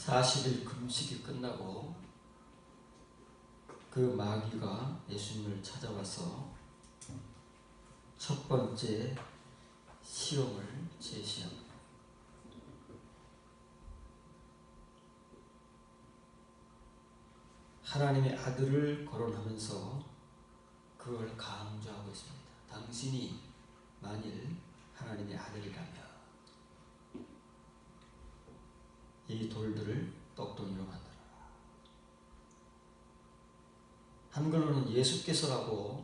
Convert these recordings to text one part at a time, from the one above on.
40일 금식이 끝나고 그 마귀가 예수님을 찾아와서 첫 번째 시험을 제시합니다. 하나님의 아들을 거론하면서 그걸 강조하고 있습니다. 당신이 만일 하나님의 아들이라면 이 돌들을 떡덩이로 만들어라. 한글로는 예수께서라고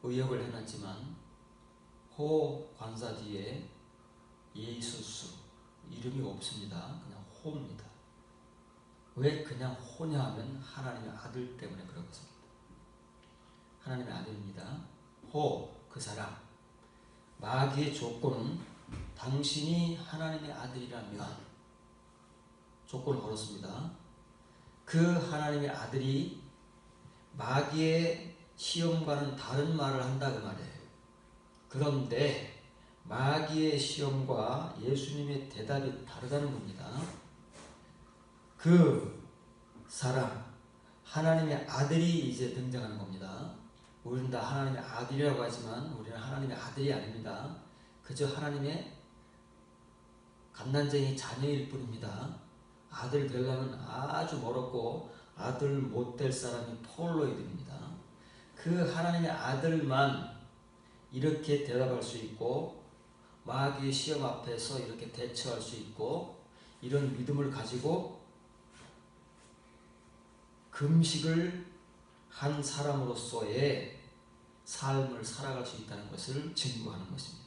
의역을 해놨지만 호 관사 뒤에 예수수 이름이 없습니다. 그냥 호입니다. 왜 그냥 호냐 하면 하나님의 아들 때문에 그렇습니다. 하나님의 아들입니다. 호, 그 사람. 마귀의 조건은 당신이 하나님의 아들이라면 조건을 걸었습니다. 그 하나님의 아들이 마귀의 시험과는 다른 말을 한다 그 말이에요. 그런데 마귀의 시험과 예수님의 대답이 다르다는 겁니다. 그 사람, 하나님의 아들이 이제 등장하는 겁니다. 우리는 다 하나님의 아들이라고 하지만 우리는 하나님의 아들이 아닙니다. 그저 하나님의 갓난쟁이 자녀일 뿐입니다. 아들 되려면 아주 멀었고 아들 못 될 사람이 폴로이드입니다. 그 하나님의 아들만 이렇게 대답할 수 있고 마귀의 시험 앞에서 이렇게 대처할 수 있고 이런 믿음을 가지고 금식을 한 사람으로서의 삶을 살아갈 수 있다는 것을 증거하는 것입니다.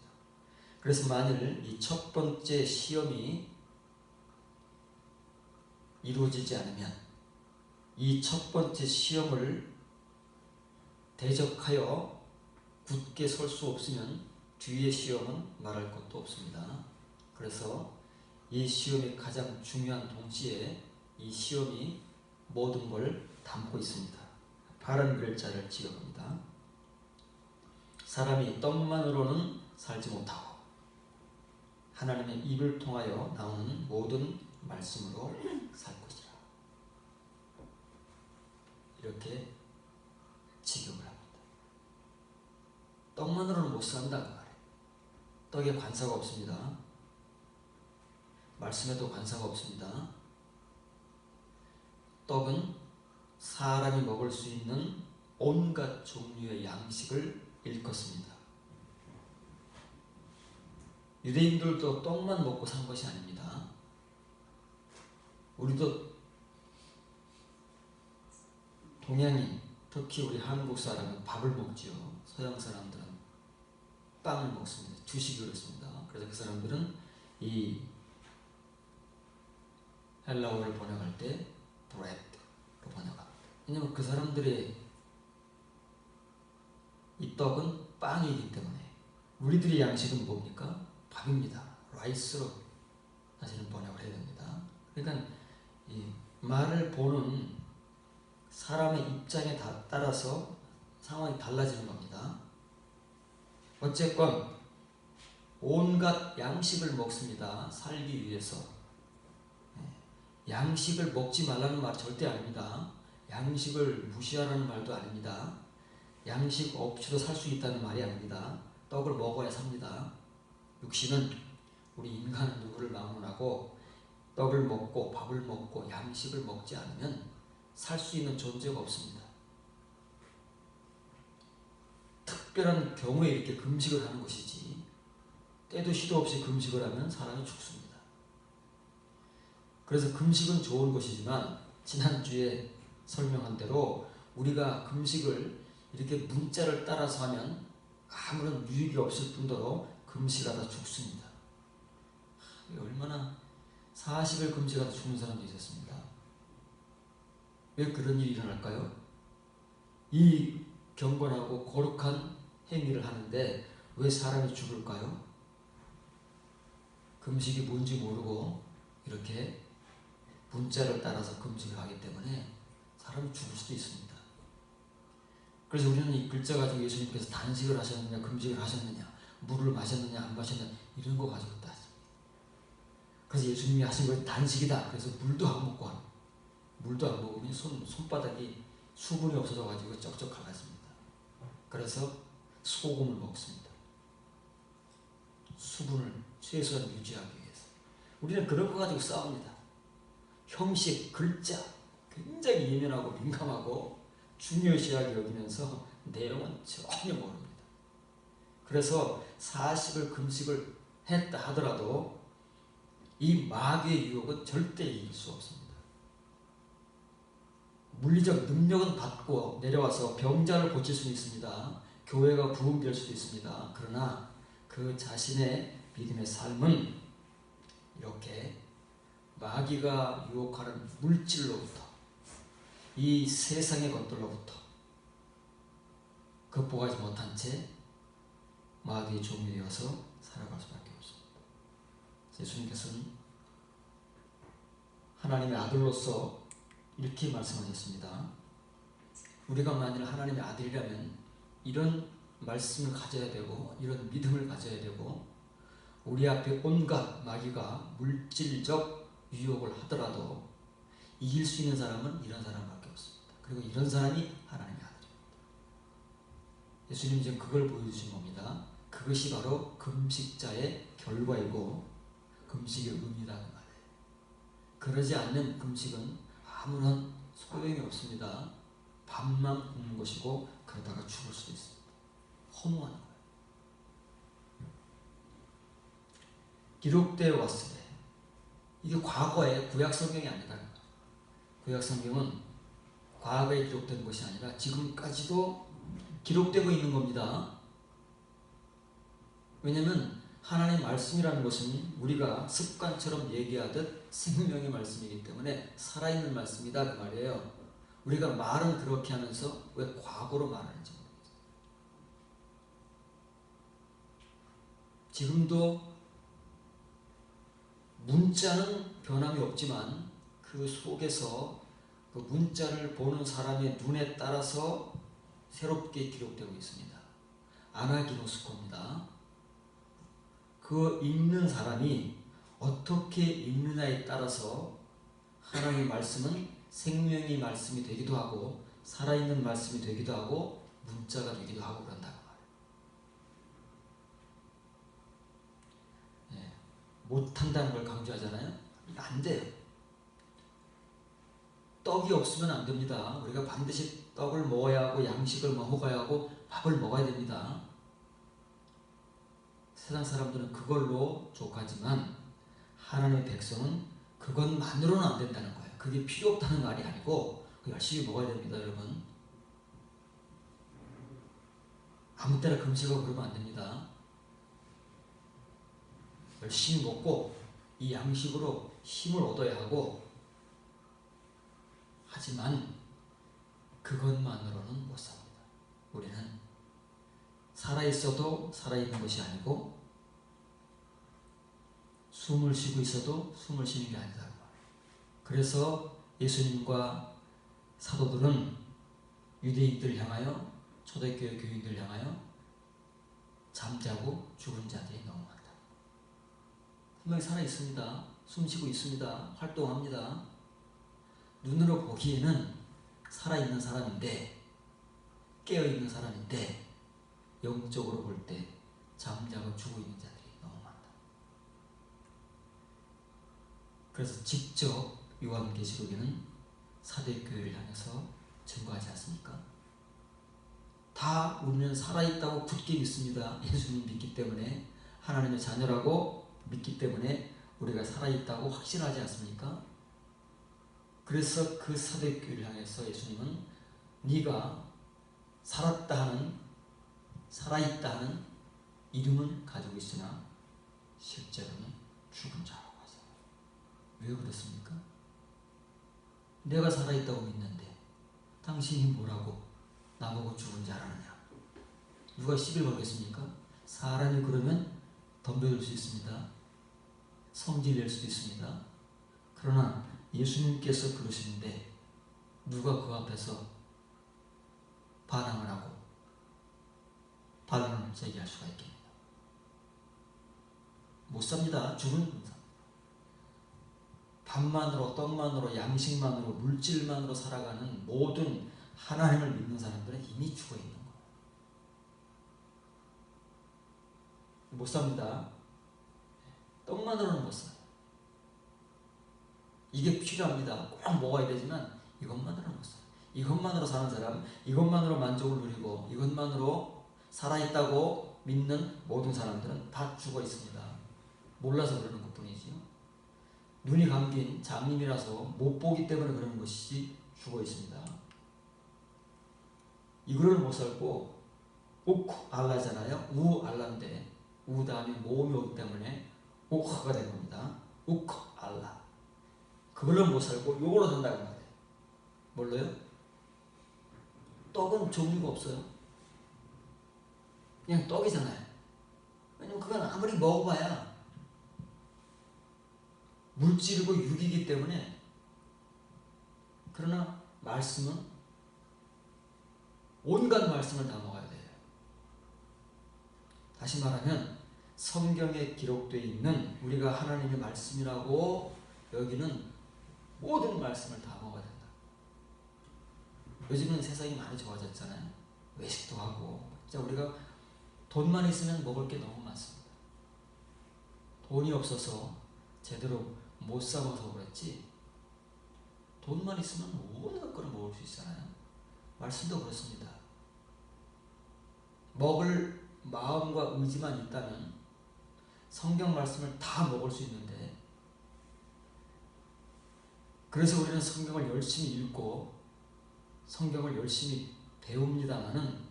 그래서 만일 이 첫 번째 시험이 이루어지지 않으면 이 첫 번째 시험을 대적하여 굳게 설 수 없으면 뒤의 시험은 말할 것도 없습니다. 그래서 이 시험이 가장 중요한 동시에 이 시험이 모든 걸 담고 있습니다. 파란 글자를 지어봅니다. 사람이 떡만으로는 살지 못하고 하나님의 입을 통하여 나오는 모든 말씀으로 살 것이라. 이렇게 직역을 합니다. 떡만으로는 못 산다 그 말이에요. 떡에 관사가 없습니다. 말씀에도 관사가 없습니다. 떡은 사람이 먹을 수 있는 온갖 종류의 양식을 일컫습니다. 유대인들도 떡만 먹고 산 것이 아닙니다. 우리도 동양인, 특히 우리 한국 사람은 밥을 먹지요. 서양 사람들은 빵을 먹습니다. 주식이 그렇습니다. 그래서 그 사람들은 이 헬라어를 번역할 때 bread로 번역합니다. 왜냐하면 그 사람들의 이 떡은 빵이기 때문에 우리들의 양식은 뭡니까? 밥입니다. 라이스로 사실은 번역을 해야 됩니다. 그러니까 이 말을 보는 사람의 입장에 따라서 상황이 달라지는 겁니다. 어쨌건 온갖 양식을 먹습니다. 살기 위해서. 양식을 먹지 말라는 말 절대 아닙니다. 양식을 무시하라는 말도 아닙니다. 양식 없이도 살 수 있다는 말이 아닙니다. 떡을 먹어야 삽니다. 육신은 우리 인간은 누구를 막론하고 떡을 먹고 밥을 먹고 양식을 먹지 않으면 살 수 있는 존재가 없습니다. 특별한 경우에 이렇게 금식을 하는 것이지 때도 시도 없이 금식을 하면 사람이 죽습니다. 그래서 금식은 좋은 것이지만 지난주에 설명한 대로 우리가 금식을 이렇게 문자를 따라서 하면 아무런 유익이 없을 뿐더러 금식하다 죽습니다. 얼마나 40일 금식하다 죽는 사람도 있었습니다. 왜 그런 일이 일어날까요? 이 경건하고 거룩한 행위를 하는데 왜 사람이 죽을까요? 금식이 뭔지 모르고 이렇게 문자를 따라서 금식을 하기 때문에 사람이 죽을 수도 있습니다. 그래서 우리는 이 글자 가지고 예수님께서 단식을 하셨느냐 금식을 하셨느냐 물을 마셨느냐 안 마셨느냐 이런 거 가지고 따집니다. 그래서 예수님이 하신 것이 단식이다. 그래서 물도 안 먹고 물도 안 먹으면 손바닥이 수분이 없어져가지고 쩍쩍 갈랐습니다. 그래서 소금을 먹습니다. 수분을 최소한 유지하기 위해서. 우리는 그런 거 가지고 싸웁니다. 형식, 글자 굉장히 예민하고 민감하고 중요시하게 여기면서 내용은 전혀 모릅니다. 그래서 사식을 금식을 했다 하더라도 이 마귀의 유혹은 절대 이길 수 없습니다. 물리적 능력은 받고 내려와서 병자를 고칠 수는 있습니다. 교회가 부흥될 수도 있습니다. 그러나 그 자신의 믿음의 삶은 이렇게 마귀가 유혹하는 물질로부터 이 세상의 것들로부터 극복하지 못한 채 마귀의 종이 되어서 살아갈 수밖에 없습니다. 예수님께서는 하나님의 아들로서 이렇게 말씀하셨습니다. 우리가 만일 하나님의 아들이라면 이런 말씀을 가져야 되고 이런 믿음을 가져야 되고 우리 앞에 온갖 마귀가 물질적 유혹을 하더라도 이길 수 있는 사람은 이런 사람밖에 없습니다. 그리고 이런 사람이 하나님의 아들입니다. 예수님이 지금 그걸 보여주신 겁니다. 그것이 바로 금식자의 결과이고 금식의 의미다 그 말이에요. 그러지 않는 금식은 아무런 소용이 없습니다. 밥만 굶는 것이고 그러다가 죽을 수도 있습니다. 허무한 거예요. 기록되어 왔을 때 이게 과거의 구약 성경이 아니다. 구약 성경은 과거에 기록된 것이 아니라 지금까지도 기록되고 있는 겁니다. 왜냐하면 하나님의 말씀이라는 것은 우리가 습관처럼 얘기하듯 생명의 말씀이기 때문에 살아있는 말씀이다 그 말이에요. 우리가 말은 그렇게 하면서 왜 과거로 말하는지 모르겠어요. 지금도 문자는 변함이 없지만 그 속에서 그 문자를 보는 사람의 눈에 따라서 새롭게 기록되고 있습니다. 아나기노스코입니다. 그 읽는 사람이 어떻게 읽느냐에 따라서 하나님의 말씀은 생명의 말씀이 되기도 하고 살아있는 말씀이 되기도 하고 문자가 되기도 하고 그런다고 말이에요. 예, 못한다는 걸 강조하잖아요. 이거 안 돼요. 떡이 없으면 안 됩니다. 우리가 반드시 떡을 먹어야 하고 양식을 먹어야 하고 밥을 먹어야 됩니다. 세상 사람들은 그걸로 족하지만 하나님의 백성은 그것만으로는 안 된다는 거예요. 그게 필요 없다는 말이 아니고 열심히 먹어야 됩니다, 여러분. 아무 때나 금식하고 그러면 안 됩니다. 열심히 먹고 이 양식으로 힘을 얻어야 하고 하지만 그것만으로는 못 삽니다. 우리는 살아있어도 살아있는 것이 아니고 숨을 쉬고 있어도 숨을 쉬는 게 아니다. 그래서 예수님과 사도들은 유대인들을 향하여 초대교회 교인들을 향하여 잠자고 죽은 자들이 너무 많다. 분명히 살아있습니다. 숨쉬고 있습니다. 활동합니다. 눈으로 보기에는 살아있는 사람인데 깨어있는 사람인데 영적으로 볼 때 잠자고 죽어 있는 자들이 너무 많다. 그래서 직접 요한계시록에는 사대교회를 향해서 증거하지 않습니까? 다 우리는 살아있다고 굳게 믿습니다. 예수님 믿기 때문에 하나님의 자녀라고 믿기 때문에 우리가 살아있다고 확신하지 않습니까? 그래서 그 사대교회를 향해서 예수님은 네가 살았다 하는 살아있다 하는 이름은 가지고 있으나 실제로는 죽은 자라고 하세요. 왜 그렇습니까? 내가 살아있다고 믿는데 당신이 뭐라고 나보고 죽은 자라느냐? 누가 시비를 걸겠습니까? 사람이 그러면 덤벼들 수 있습니다. 성질 낼 수도 있습니다. 그러나 예수님께서 그러시는데 누가 그 앞에서 반항을 하고 반론을 제기할 수가 있겠느냐? 못 삽니다. 죽은 못 삽니다. 밥만으로, 떡만으로, 양식만으로, 물질만으로 살아가는 모든 하나님을 믿는 사람들은 이미 죽어 있는 거예요. 못 삽니다. 떡만으로는 못 살아요. 이게 필요합니다. 꼭 먹어야 되지만 이것만으로는 못 살아요. 이것만으로 사는 사람, 이것만으로 만족을 누리고 이것만으로 살아있다고 믿는 모든 사람들은 다 죽어 있습니다. 몰라서 그러는 것뿐이지요. 눈이 감긴 장님이라서 못 보기 때문에 그러는 것이지 죽어 있습니다. 이거를 못 살고 욱 알라잖아요. 우 알라인데 우 다음에 모음이 오기 때문에 욱가 된 겁니다. 욱 알라. 그걸로 못 살고 요걸로 산다고 말해요. 뭘로요? 떡은 종류가 없어요. 그냥 떡이잖아요. 왜냐면 그건 아무리 먹어봐야 물질이고 육이기 때문에. 그러나 말씀은 온갖 말씀을 다 먹어야 돼요. 다시 말하면 성경에 기록되어 있는 우리가 하나님의 말씀이라고 여기는 모든 말씀을 다 먹어야 된다. 요즘은 세상이 많이 좋아졌잖아요. 외식도 하고. 진짜 우리가 돈만 있으면 먹을 게 너무 많습니다. 돈이 없어서 제대로 못 사 먹어서 그랬지, 돈만 있으면 모든 걸 먹을 수 있잖아요. 말씀도 그렇습니다. 먹을 마음과 의지만 있다면 성경 말씀을 다 먹을 수 있는데, 그래서 우리는 성경을 열심히 읽고 성경을 열심히 배웁니다마는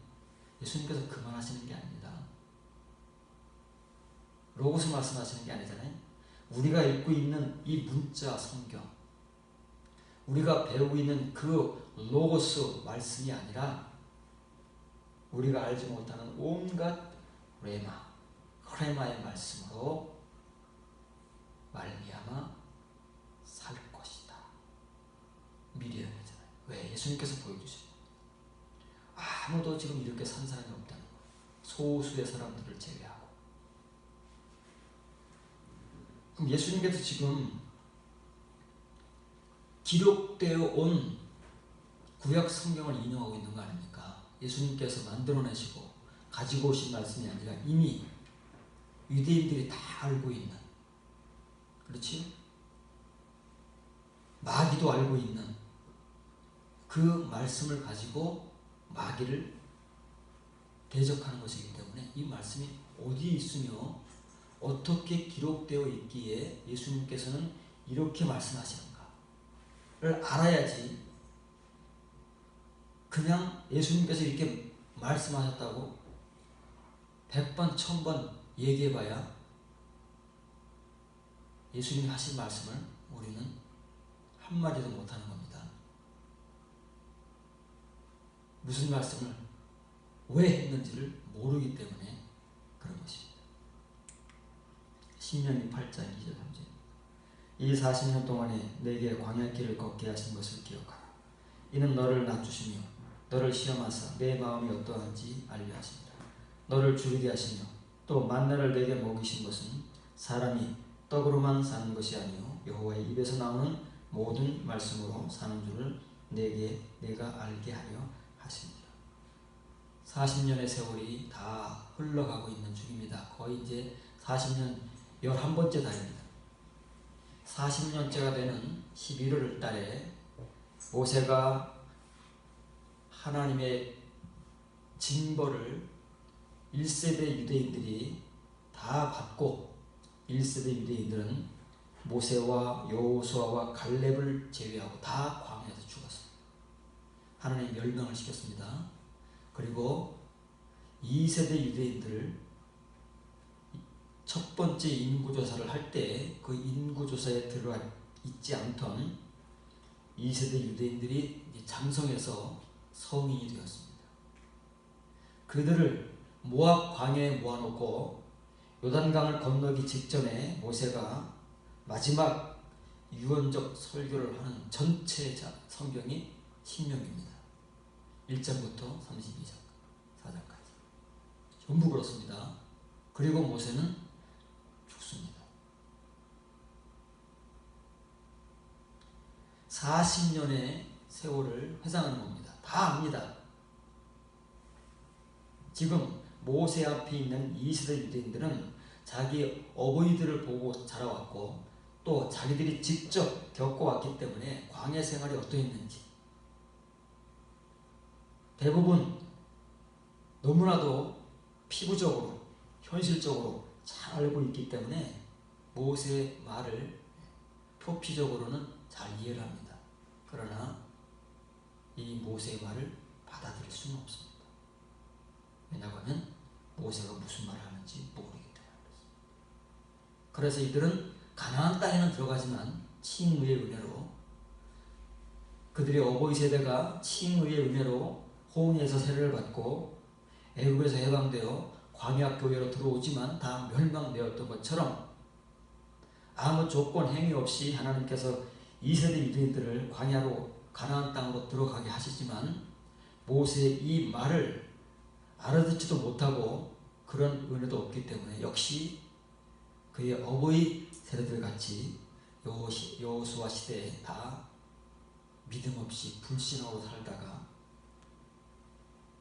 예수님께서 그만하시는 게 아닙니다. 로고스 말씀하시는 게 아니잖아요. 우리가 읽고 있는 이 문자 성경, 우리가 배우고 있는 그 로고스 말씀이 아니라 우리가 알지 못하는 온갖 레마, 크레마의 말씀으로 말미암아 살 것이다. 미리 얘기하잖아요. 왜? 예수님께서 보여주시고 아무도 지금 이렇게 산 사람이 없다는 거예요. 소수의 사람들을 제외하고. 그럼 예수님께서 지금 기록되어 온 구약 성경을 인용하고 있는 거 아닙니까? 예수님께서 만들어내시고 가지고 오신 말씀이 아니라 이미 유대인들이 다 알고 있는, 그렇지? 마귀도 알고 있는 그 말씀을 가지고 마귀를 대적하는 것이기 때문에 이 말씀이 어디에 있으며 어떻게 기록되어 있기에 예수님께서는 이렇게 말씀하시는가를 알아야지. 그냥 예수님께서 이렇게 말씀하셨다고 100번, 1000번 얘기해봐야 예수님이 하신 말씀을 우리는 한마디도 못하는 겁니다. 무슨 말씀을 왜 했는지를 모르기 때문에 그런 것입니다. 신명기 8장 2절 3절. 이 40년 동안에 내게 광야길을 걷게 하신 것을 기억하라. 이는 너를 낮추시며 너를 시험하사 내 마음이 어떠한지 알려 하십니다. 너를 줄이게 하시며 또 만나를 내게 먹이신 것은 사람이 떡으로만 사는 것이 아니요 여호와의 입에서 나오는 모든 말씀으로 사는 줄을 내가 알게 하려 하십니다. 40년의 세월이 다 흘러가고 있는 중입니다. 거의 이제 40년 11번째 달입니다. 40년째가 되는 11월 달에 모세가 하나님의 징벌을 1세대 유대인들이 다 받고, 1세대 유대인들은 모세와 여호수아와 갈렙을 제외하고 다 광야에서 죽었습니다. 하나님이 멸망을 시켰습니다. 그리고 2세대 유대인들을 첫 번째 인구조사를 할 때 그 인구조사에 들어가 있지 않던 2세대 유대인들이 장성해서 성인이 되었습니다. 그들을 모압 광야에 모아놓고 요단강을 건너기 직전에 모세가 마지막 유언적 설교를 하는 전체 성경이 신명기입니다. 1장부터 4장까지 전부 그렇습니다. 그리고 모세는 죽습니다. 40년의 세월을 회상하는 겁니다. 다 압니다. 지금 모세 앞에 있는 2세대 유대인들은 자기 어버이들을 보고 자라왔고 또 자기들이 직접 겪어왔기 때문에 광야 생활이 어떠했는지 대부분 너무나도 피부적으로 현실적으로 잘 알고 있기 때문에 모세의 말을 표피적으로는 잘 이해를 합니다. 그러나 이 모세의 말을 받아들일 수는 없습니다. 왜냐고 하면 모세가 무슨 말을 하는지 모르기 때문에 그렇습니다. 그래서 이들은 가나안 땅에는 들어가지만 칭의의 은혜로 그들의 어버이 세대가 칭의의 은혜로 호응에서 세례를 받고 애굽에서 해방되어 광야 교회로 들어오지만 다 멸망되었던 것처럼 아무 조건 행위 없이 하나님께서 2세대 유대인들을 광야로 가나안 땅으로 들어가게 하시지만 모세의 이 말을 알아듣지도 못하고 그런 은혜도 없기 때문에 역시 그의 어버이 세대들 같이 여호수아 시대에 다 믿음 없이 불신하고 살다가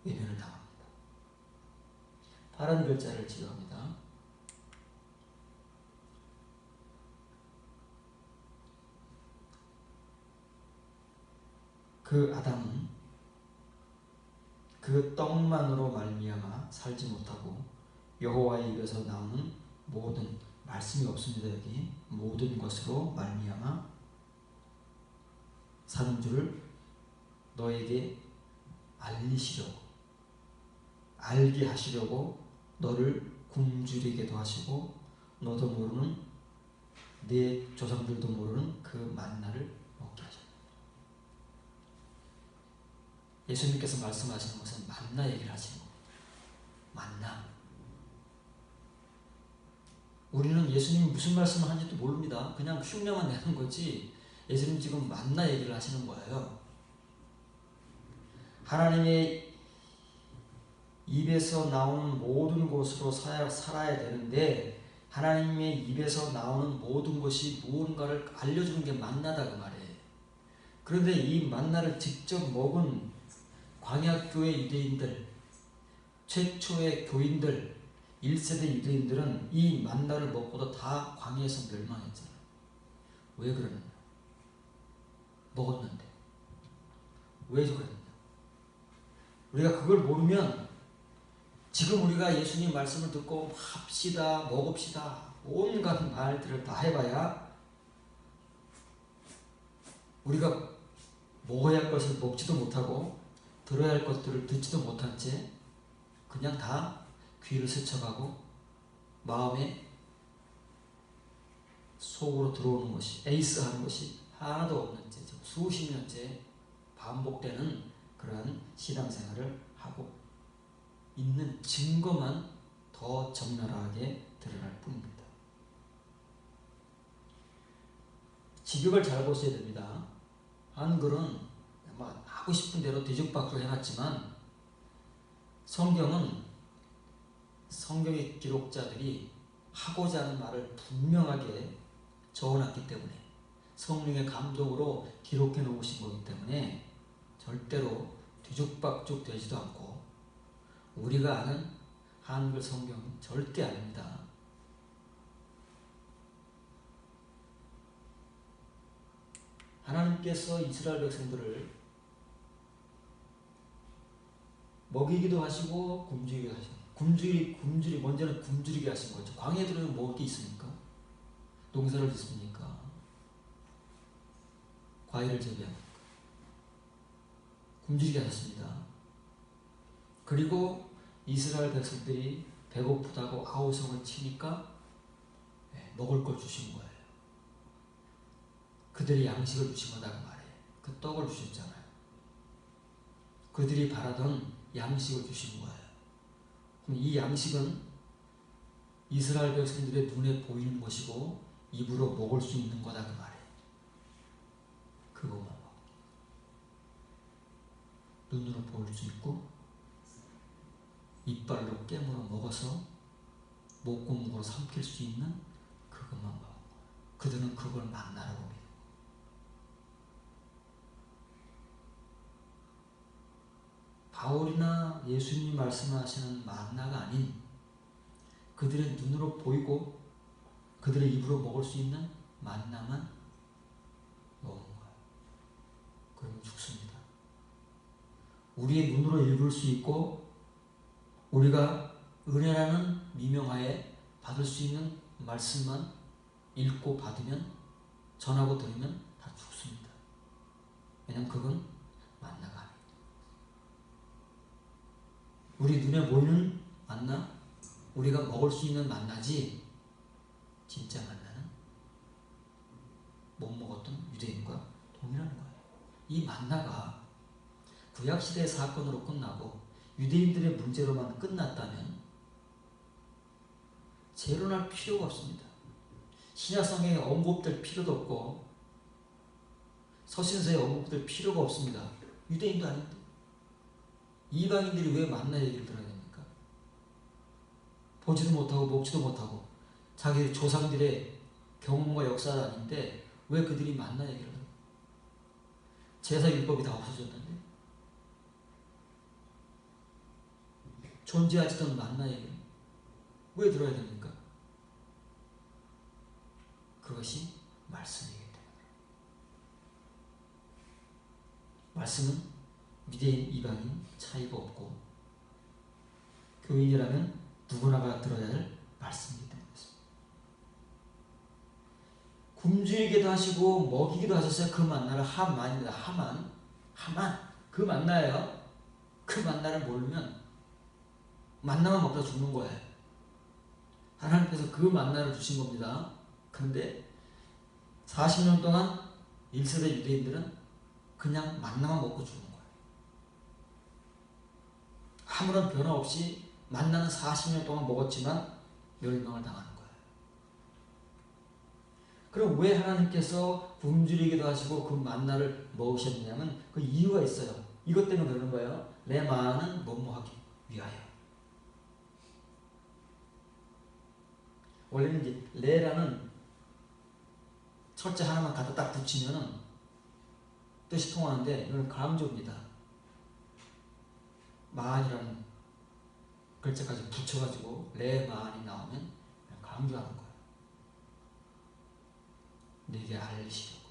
외면을 당합니다. 파란 글자를 지도합니다. 그 아담은 그 떡만으로 말미암아 살지 못하고 여호와의 입에서 나오는 모든 말씀이 없습니다. 여기 모든 것으로 말미암아 사는 줄을 너에게 알게 하시려고 너를 굶주리게도 하시고 너도 모르는 내 조상들도 모르는 그 만나를 먹게 하셨다. 예수님께서 말씀하시는 것은 만나 얘기를 하시는 겁니다. 만나. 우리는 예수님이 무슨 말씀을 하는지도 모릅니다. 그냥 흉내만 내는 거지 예수님 지금 만나 얘기를 하시는 거예요. 하나님의 입에서 나오는 모든 것으로 살아야 되는데 하나님의 입에서 나오는 모든 것이 무언가를 알려주는 게 만나다 그 말이에요. 그런데 이 만나를 직접 먹은 광야교회 유대인들, 최초의 교인들, 1세대 유대인들은 이 만나를 먹고도 다 광야에서 멸망했잖아요. 왜 그러느냐? 먹었는데. 왜 그러느냐? 우리가 그걸 모르면 지금 우리가 예수님 말씀을 듣고 합시다, 먹읍시다, 온갖 말들을 다 해봐야 우리가 먹어야 할 것을 먹지도 못하고 들어야 할 것들을 듣지도 못한 채 그냥 다 귀를 스쳐가고 마음에 속으로 들어오는 것이 에이스하는 것이 하나도 없는 채 수십 년째 반복되는 그러한 신앙생활을 하고 있는 증거만 더 적나라하게 드러날 뿐입니다. 직역을 잘 보셔야 됩니다. 한글은 아마 하고 싶은 대로 뒤죽박죽 해놨지만 성경의 기록자들이 하고자 하는 말을 분명하게 적어놨기 때문에 성령의 감동으로 기록해 놓으신 거기 때문에 절대로 뒤죽박죽 되지도 않고 우리가 아는 한글 성경은 절대 아닙니다. 하나님께서 이스라엘 백성들을 먹이기도 하시고 굶주리기도 하시고 먼저는 굶주리게 하신 거죠. 광야에 들어오면 먹을 게 있습니까? 농사를 짓습니까? 과일을 재배합니까? 굶주리게 하셨습니다. 그리고 이스라엘 백성들이 배고프다고 아우성을 치니까 먹을 걸 주신 거예요. 그들이 양식을 주신 거다 그 말이에요. 그 떡을 주셨잖아요. 그들이 바라던 양식을 주신 거예요. 그럼 이 양식은 이스라엘 백성들의 눈에 보이는 것이고 입으로 먹을 수 있는 거다 그 말이에요. 그것만 먹어. 눈으로 볼 수 있고 이빨로 깨물어 먹어서 목구멍으로 삼킬 수 있는 그것만 먹어. 그들은 그걸 만나라고 믿어. 바울이나 예수님이 말씀하시는 만나가 아닌 그들의 눈으로 보이고 그들의 입으로 먹을 수 있는 만나만 먹은 거예요. 그러면 죽습니다. 우리의 눈으로 읽을 수 있고 우리가 은혜라는 미명하에 받을 수 있는 말씀만 읽고 받으면 전하고 들으면 다 죽습니다. 왜냐하면 그건 만나가 아닙니다. 우리 눈에 보이는 만나, 우리가 먹을 수 있는 만나지 진짜 만나는 못 먹었던 유대인과 동일한 거예요. 이 만나가 구약시대의 사건으로 끝나고 유대인들의 문제로만 끝났다면 재론할 필요가 없습니다. 신약성경에 언급될 필요도 없고 서신서에 언급될 필요가 없습니다. 유대인도 아닌데 이방인들이 왜 만나 얘기를 들어야 됩니까? 보지도 못하고 먹지도 못하고 자기 조상들의 경험과 역사가 아닌데 왜 그들이 만나 얘기를 해요? 제사율법이 다 없어졌는데 존재하지도 만나 얘기를 왜 들어야 됩니까? 그것이 말씀이기 때문에. 말씀은 유대인, 이방인 차이가 없고 교인이라면 누구나가 들어야 할 말씀이기 때문에 굶주리기도 하시고 먹이기도 하셨어요. 그 만나를 하만입니다. 하만 그 만나예요. 그 만나를 모르면 만나만 먹다 죽는 거예요. 하나님께서 그 만나를 주신 겁니다. 그런데 40년 동안 1세대 유대인들은 그냥 만나만 먹고 죽는 거예요. 아무런 변화 없이 만나는 40년 동안 먹었지만 멸망을 당하는 거예요. 그럼 왜 하나님께서 굶주리기도 하시고 그 만나를 먹으셨냐면 그 이유가 있어요. 이것 때문에 그러는 거예요. 내 마음은 뭐뭐하기 위하여. 원래는 이제 레라는 철자 하나만 갖다 딱 붙이면은 뜻이 통하는데 이건 강조입니다. 마안이라는 글자까지 붙여가지고 레 마안이 나오면 강조하는 거예요. 네게 알리시려고,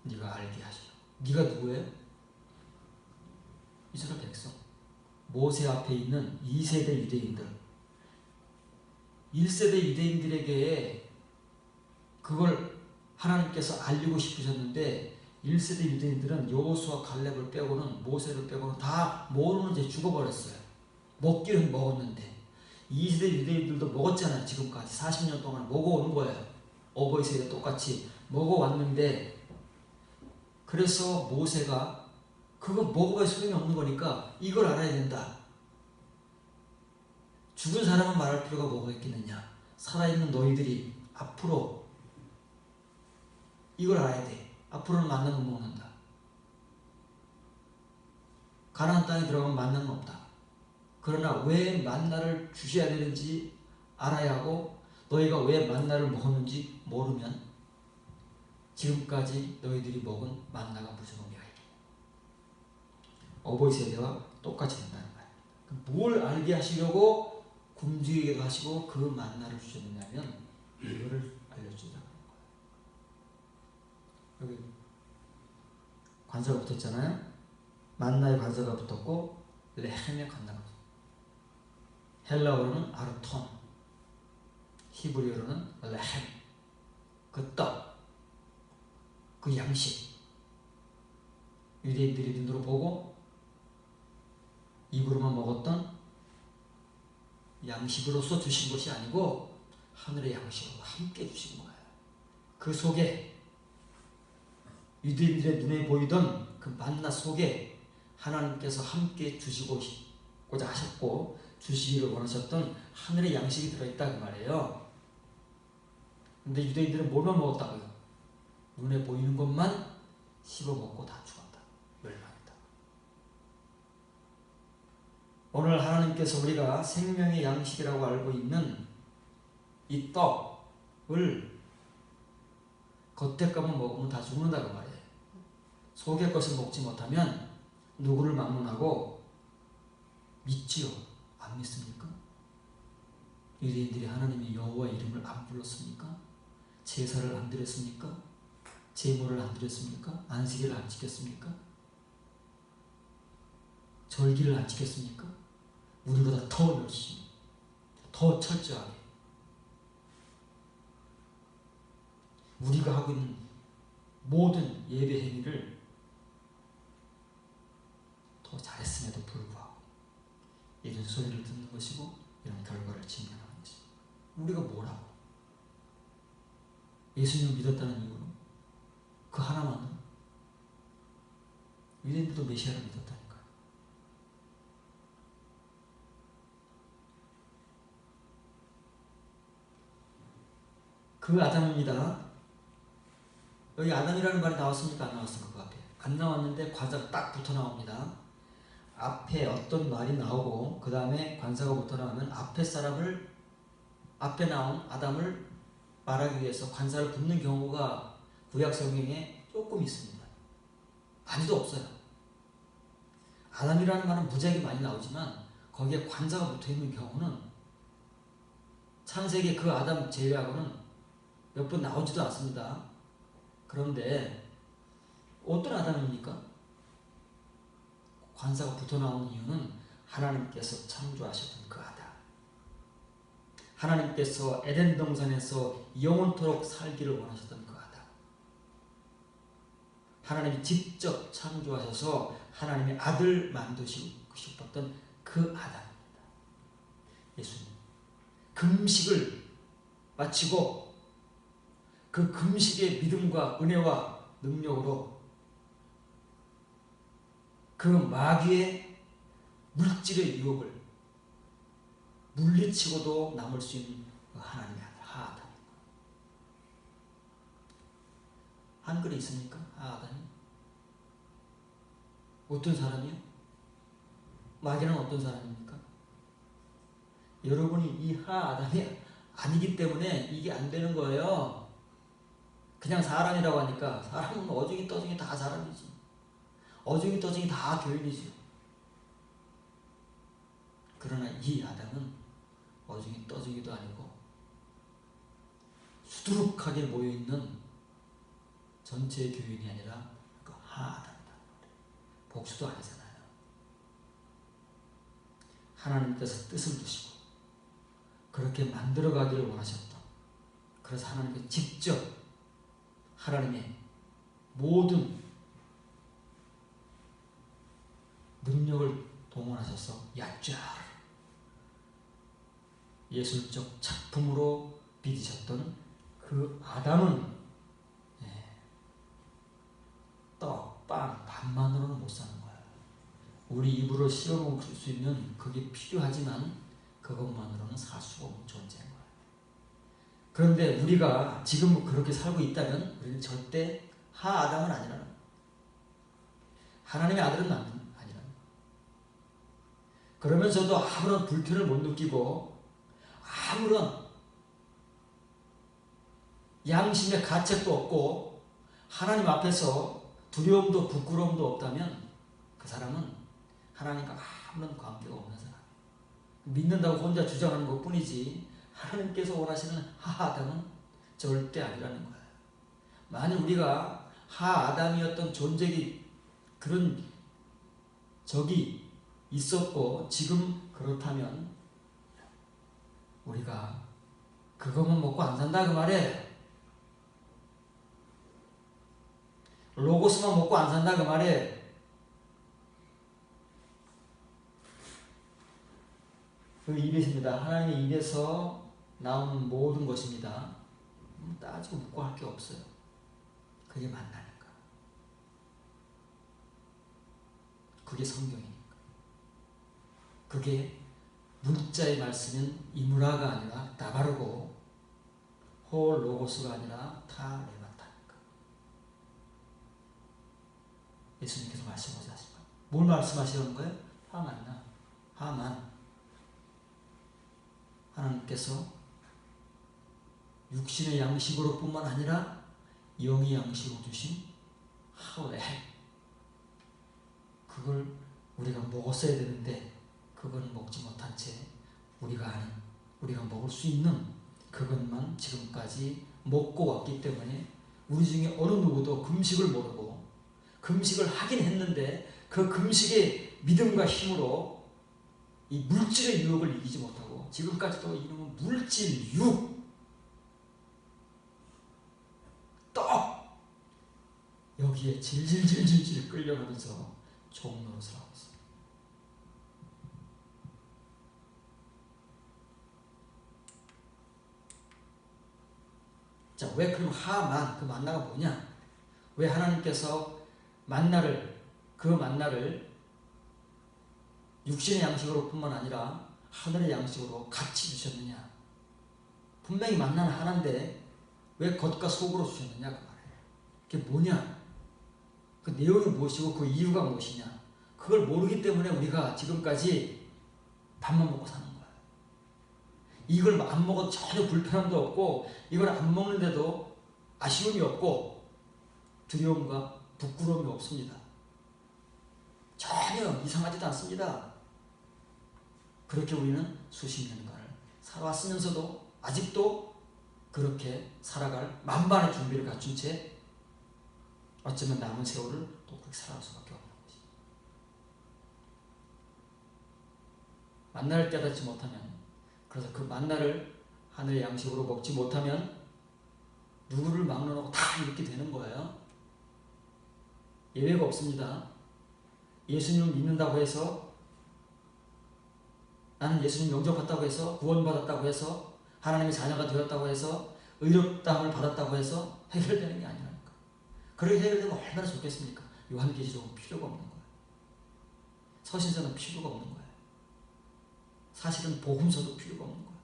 네가 알게 하시려고. 네가 누구예요? 이스라엘 백성. 모세 앞에 있는 2세대 유대인들, 1세대 유대인들에게 그걸 하나님께서 알리고 싶으셨는데 1세대 유대인들은 여호수아 갈렙을 빼고는 모세를 빼고는 다 모르는 채 죽어버렸어요. 먹기는 먹었는데 2세대 유대인들도 먹었잖아요. 지금까지 40년 동안 먹어오는 거예요. 어버이 세대 똑같이 먹어왔는데 그래서 모세가 그거 먹어봐야 소용이 없는 거니까 이걸 알아야 된다. 죽은 사람은 말할 필요가 뭐가 있겠느냐. 살아있는 너희들이 앞으로 이걸 알아야 돼. 앞으로는 만나는 못 먹는다. 가나안 땅에 들어가면 만나는 없다. 그러나 왜 만나를 주셔야 되는지 알아야 하고 너희가 왜 만나를 먹었는지 모르면 지금까지 너희들이 먹은 만나가 무슨 의미가 있겠냐. 어버이 세대와 똑같이 된다는 거예요. 뭘 알게 하시려고 굶주리기도 하시고 그 만나를 주셨느냐면 이거를 알려주자는 거예요. 여기 관사가 붙었잖아요. 만나의 관사가 붙었고 레헴의 관사가 붙었고 헬라어로는 아르톤, 히브리어로는 레헴. 그 떡, 그 양식, 유대인들이 눈으로 보고 입으로만 먹었던 양식으로서 주신 것이 아니고 하늘의 양식으로 함께 주신 거예요. 그 속에 유대인들의 눈에 보이던 그 만나 속에 하나님께서 함께 주시고자 하셨고 주시기를 원하셨던 하늘의 양식이 들어있다 그 말이에요. 근데 유대인들은 뭘만 먹었다고요? 눈에 보이는 것만 씹어먹고 다 죽었다. 멸망했다. 오늘 하나님께서 우리가 생명의 양식이라고 알고 있는 이 떡을 겉에 것만 먹으면 다 죽는다고 말이에요. 속의 것을 먹지 못하면 누구를 막론하고 믿지요? 안 믿습니까? 유대인들이 하나님의 여호와 이름을 안 불렀습니까? 제사를 안 드렸습니까? 제물을 안 드렸습니까? 안식일을 안 지켰습니까? 절기를 안 지켰습니까? 우리보다 더 열심히, 더 철저하게 우리가 하고 있는 모든 예배 행위를 더 잘했음에도 불구하고 이런 소리를 듣는 것이고 이런 결과를 직면하는 것입니다. 우리가 뭐라고? 예수님을 믿었다는 이유로 그 하나만으로 유대인들도 메시아를 믿었다니까요. 그 아담입니다. 여기 아담이라는 말이 나왔습니까? 안 나왔습니까? 그 앞에 안 나왔는데 관사가 딱 붙어 나옵니다. 앞에 어떤 말이 나오고 그 다음에 관사가 붙어 나오면 앞에 사람을, 앞에 나온 아담을 말하기 위해서 관사를 붙는 경우가 구약 성경에 조금 있습니다. 많이도 없어요. 아담이라는 말은 무지하게 많이 나오지만 거기에 관사가 붙어 있는 경우는 창세기 그 아담 제외하고는 몇 번 나오지도 않습니다. 그런데 어떤 아담입니까? 관사가 붙어 나오는 이유는 하나님께서 창조하셨던 그 아담, 하나님께서 에덴 동산에서 영원토록 살기를 원하셨던 그 아담, 하나님이 직접 창조하셔서 하나님의 아들 만드시고 싶었던 그 아담입니다. 예수님 금식을 마치고 그 금식의 믿음과 은혜와 능력으로 그 마귀의 물질의 유혹을 물리치고도 남을 수 있는 그 하나님의 아들 하아담. 한글에 있습니까? 하아담이? 어떤 사람이요? 마귀는 어떤 사람입니까? 여러분이 이 하아담이 아니기 때문에 이게 안 되는 거예요. 그냥 사람이라고 하니까 사람은 어중이 떠중이 다 사람이지. 어중이 떠중이 다 교인이죠. 그러나 이 아담은 어중이 떠중이도 아니고 수두룩하게 모여있는 전체 교인이 아니라 그 하아담이다. 복수도 아니잖아요. 하나님께서 뜻을 두시고 그렇게 만들어가기를 원하셨던, 그래서 하나님께서 직접 하나님의 모든 능력을 동원하셔서 얕잘 예술적 작품으로 빚으셨던 그 아담은 떡, 빵, 밥만으로는 못 사는 거예요. 우리 입으로 씌워먹을 수 있는 그게 필요하지만 그것만으로는 살 수가 없는 존재인 거예요. 그런데 우리가 지금 그렇게 살고 있다면 우리는 절대 하아담은 아니라는 거예요. 하나님의 아들은 아니라는 거예요. 그러면서도 아무런 불편을 못 느끼고 아무런 양심의 가책도 없고 하나님 앞에서 두려움도 부끄러움도 없다면 그 사람은 하나님과 아무런 관계가 없는 사람이에요. 믿는다고 혼자 주장하는 것 뿐이지 하나님께서 원하시는 하아담은 절대 아니라는 거예요. 만약 우리가 하아담이었던 존재기 그런 적이 있었고 지금 그렇다면 우리가 그것만 먹고 안 산다 그 말이에요. 로고스만 먹고 안 산다 그 말이에요. 그 입에서입니다. 하나님의 입에서 나오는 모든 것입니다. 따지고 묻고 할 게 없어요. 그게 만나니까. 그게 성경이니까. 그게 문자의 말씀은 이무라가 아니라 다바르고 홀 로고스가 아니라 타 레마타니까. 예수님께서 말씀하지 않습니까? 뭘 말씀하시는 거예요? 하만나. 하만. 하나님께서 육신의 양식으로 뿐만 아니라 영의 양식으로 주신 하웰, 그걸 먹었어야 되는데 그건 먹지 못한 채 우리가 아는, 우리가 먹을 수 있는 그것만 지금까지 먹고 왔기 때문에 우리 중에 어느 누구도 금식을 모르고 금식을 하긴 했는데 그 금식의 믿음과 힘으로 이 물질의 유혹을 이기지 못하고 지금까지도 이놈은 물질 유혹 떡 여기에 질질질질질 끌려가면서 종노릇을 하고 있습니다. 자, 왜 그럼 하만 그 만나가 뭐냐? 왜 하나님께서 그 만나를 육신의 양식으로 뿐만 아니라 하늘의 양식으로 같이 주셨느냐? 분명히 만나는 하나인데 왜 겉과 속으로 주셨느냐 그 말이에요. 그게 뭐냐? 그 내용이 무엇이고 그 이유가 무엇이냐? 그걸 모르기 때문에 우리가 지금까지 밥만 먹고 사는 거예요. 이걸 안 먹어도 전혀 불편함도 없고 이걸 안 먹는데도 아쉬움이 없고 두려움과 부끄러움이 없습니다. 전혀 이상하지도 않습니다. 그렇게 우리는 수십 년간을 살아왔으면서도 아직도 그렇게 살아갈 만반의 준비를 갖춘 채 어쩌면 남은 세월을 또 그렇게 살아갈 수밖에 없는 것이죠. 만나를 깨닫지 못하면, 그래서 그 만나를 하늘의 양식으로 먹지 못하면 누구를 막론하고 다 이렇게 되는 거예요. 예외가 없습니다. 예수님을 믿는다고 해서, 나는 예수님 영접했다고 해서, 구원받았다고 해서, 하나님의 자녀가 되었다고 해서, 의롭다함을 받았다고 해서 해결되는 게 아니라니까. 그렇게 해결되면 얼마나 좋겠습니까? 요한계시록은 필요가 없는 거예요. 서신서는 필요가 없는 거예요. 사실은 복음서도 필요가 없는 거예요.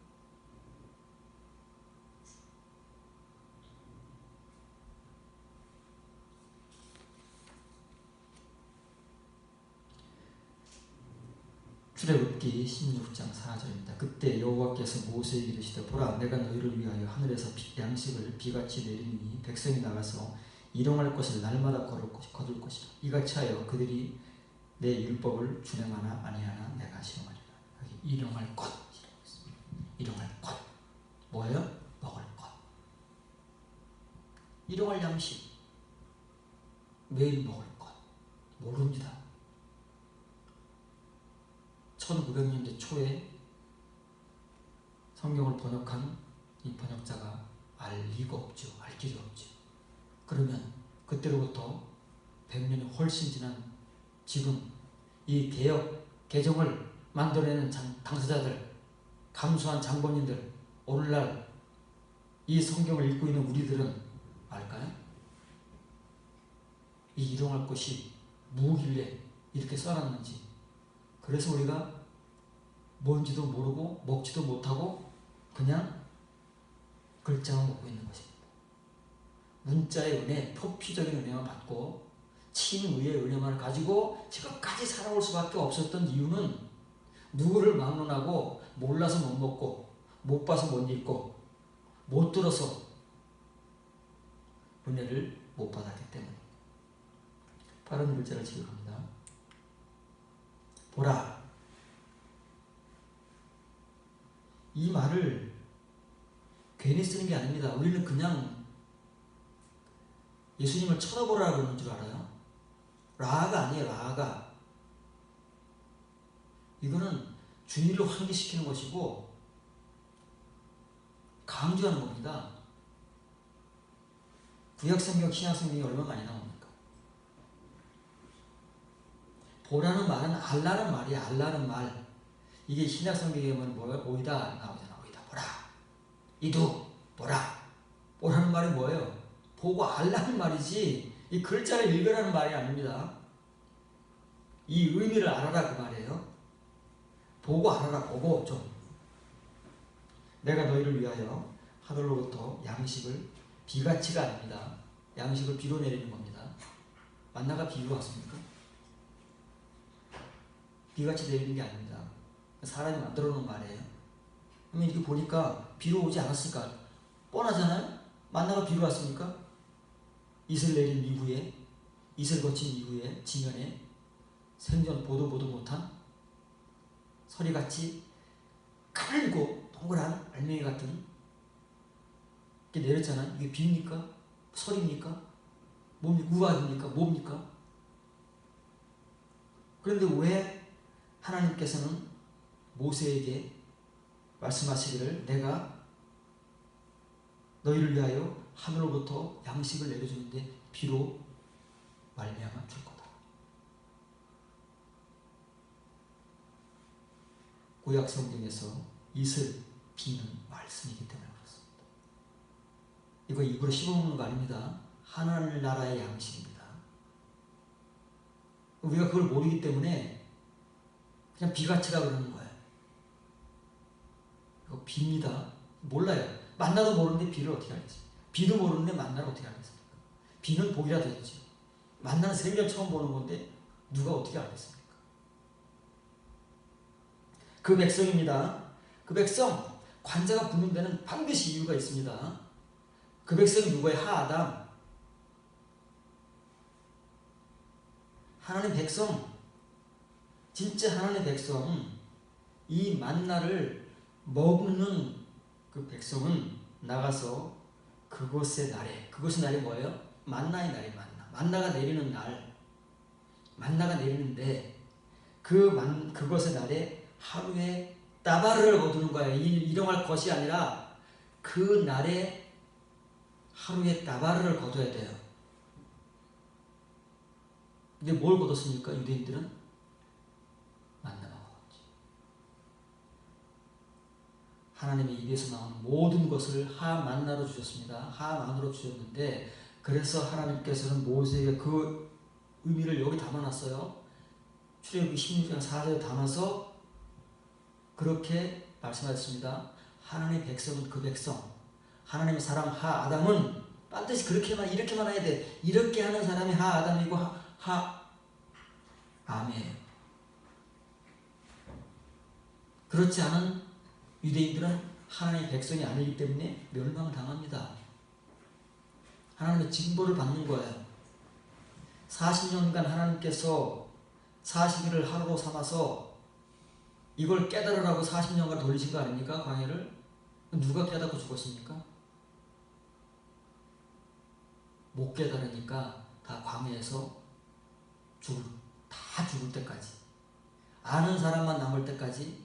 출애굽기 16장 4절입니다. 그때 여호와께서 모세에게 이르시되 보라 내가 너희를 위하여 하늘에서 양식을 비같이 내리니 백성이 나가서 일용할 것을 날마다 거둘 것이라. 이같이 하여 그들이 내 율법을 준행하나 아니하나 내가 시험하리라. 여기 일용할 것, 일용할 것 뭐예요? 먹을 것. 일용할 양식, 매일 먹을 것 모릅니다. 1900년대 초에 성경을 번역한 이 번역자가 알 리가 없죠. 알 길이 없죠. 그러면 그때로부터 100년이 훨씬 지난 지금 이 개정을 만들어내는 당사자들, 감수한 장본인들, 오늘날 이 성경을 읽고 있는 우리들은 알까요? 이 일용할 것이 무길래 이렇게 써놨는지. 그래서 우리가 뭔지도 모르고 먹지도 못하고 그냥 글자만 먹고 있는 것입니다. 문자의 은혜, 표피적인 은혜만 받고 친의의 은혜만 가지고 지금까지 살아올 수밖에 없었던 이유는 누구를 막론하고 몰라서 못 먹고 못 봐서 못 읽고 못 들어서 은혜를 못 받았기 때문에. 바른 글자를 지급합니다. 보라. 이 말을 괜히 쓰는 게 아닙니다. 우리는 그냥 예수님을 쳐다보라 그러는 줄 알아요. 라가 아니에요. 라가. 이거는 주의를 환기시키는 것이고 강조하는 겁니다. 구약성경, 신약성경이 얼마나 많이 나옵니까? 보라는 말은 알라는 말이야. 알라는 말. 이게 신약성경에 보면 뭐예요? 오이다 나오잖아. 오이다 보라. 이두 보라. 보라는 말이 뭐예요? 보고 알라는 말이지 이 글자를 읽으라는 말이 아닙니다. 이 의미를 알아라 그 말이에요. 보고 알아라. 보고 좀. 내가 너희를 위하여 하늘로부터 양식을 비가치가 아닙니다. 양식을 비로 내리는 겁니다. 만나가 비로 왔습니까? 비같이 내리는 게 아닙니다. 사람이 만들어 놓은 말이에요. 그러면 이렇게 보니까 비로 오지 않았을까? 뻔하잖아요? 만나가 비로 왔습니까? 이슬 내린 이후에, 이슬 거친 이후에 지면에 생전 보도 못한 서리같이 가늘고 동그란 알맹이 같은 게 내렸잖아요. 이게 비입니까? 설입니까? 뭡니까? 우박입니까? 뭡니까? 그런데 왜 하나님께서는 모세에게 말씀하시기를 내가 너희를 위하여 하늘로부터 양식을 내려주는데 비로 말미암아 줄 거다. 구약 성경에서 이슬, 비는 말씀이기 때문에 그렇습니다. 이거 입으로 씹어먹는 거 아닙니다. 하늘 나라의 양식입니다. 우리가 그걸 모르기 때문에 그냥 비같이라 그러는 거예요. 이거 비입니다. 몰라요. 만나도 모르는데 비를 어떻게 알겠어요? 비도 모르는데 만나를 어떻게 알겠습니까? 비는 보기라도 했지. 만나는 생전 처음 보는 건데 누가 어떻게 알겠습니까? 그 백성입니다. 그 백성, 관자가 붙는 데는 반드시 이유가 있습니다. 그 백성이 누구예요? 하아담. 하나님 백성, 진짜 하나님 백성, 이 만나를 먹는 그 백성은 나가서 그것의 날이 뭐예요? 만나의 날이 만나가 내리는 날, 만나가 내리는데 그것의 날에 하루에 따바를 거두는 거예요. 일용할 것이 아니라 그 날에 하루에 따바를 거둬야 돼요. 근데 뭘 거뒀습니까? 유대인들은 만나만 거뒀지. 하나님의 입에서 나오는 모든 것을 만나로 주셨습니다. 만으로 주셨는데 그래서 하나님께서는 모세에게 그 의미를 여기 담아놨어요. 출애굽기 16장 4절에 담아서 그렇게 말씀하셨습니다. 하나님의 백성은 그 백성, 하나님의 사람 아담은 반드시 이렇게만 해야 돼. 이렇게 하는 사람이 아담이고 암이에요. 그렇지 않은 유대인들은 하나님의 백성이 아니기 때문에 멸망을 당합니다. 하나님의 징벌을 받는 거예요. 40년간 하나님께서 40일을 하루로 삼아서 이걸 깨달으라고 40년간 돌리신 거 아닙니까? 광야를. 누가 깨닫고 죽었습니까? 못 깨달으니까 다 광야에서 다 죽을 때까지, 아는 사람만 남을 때까지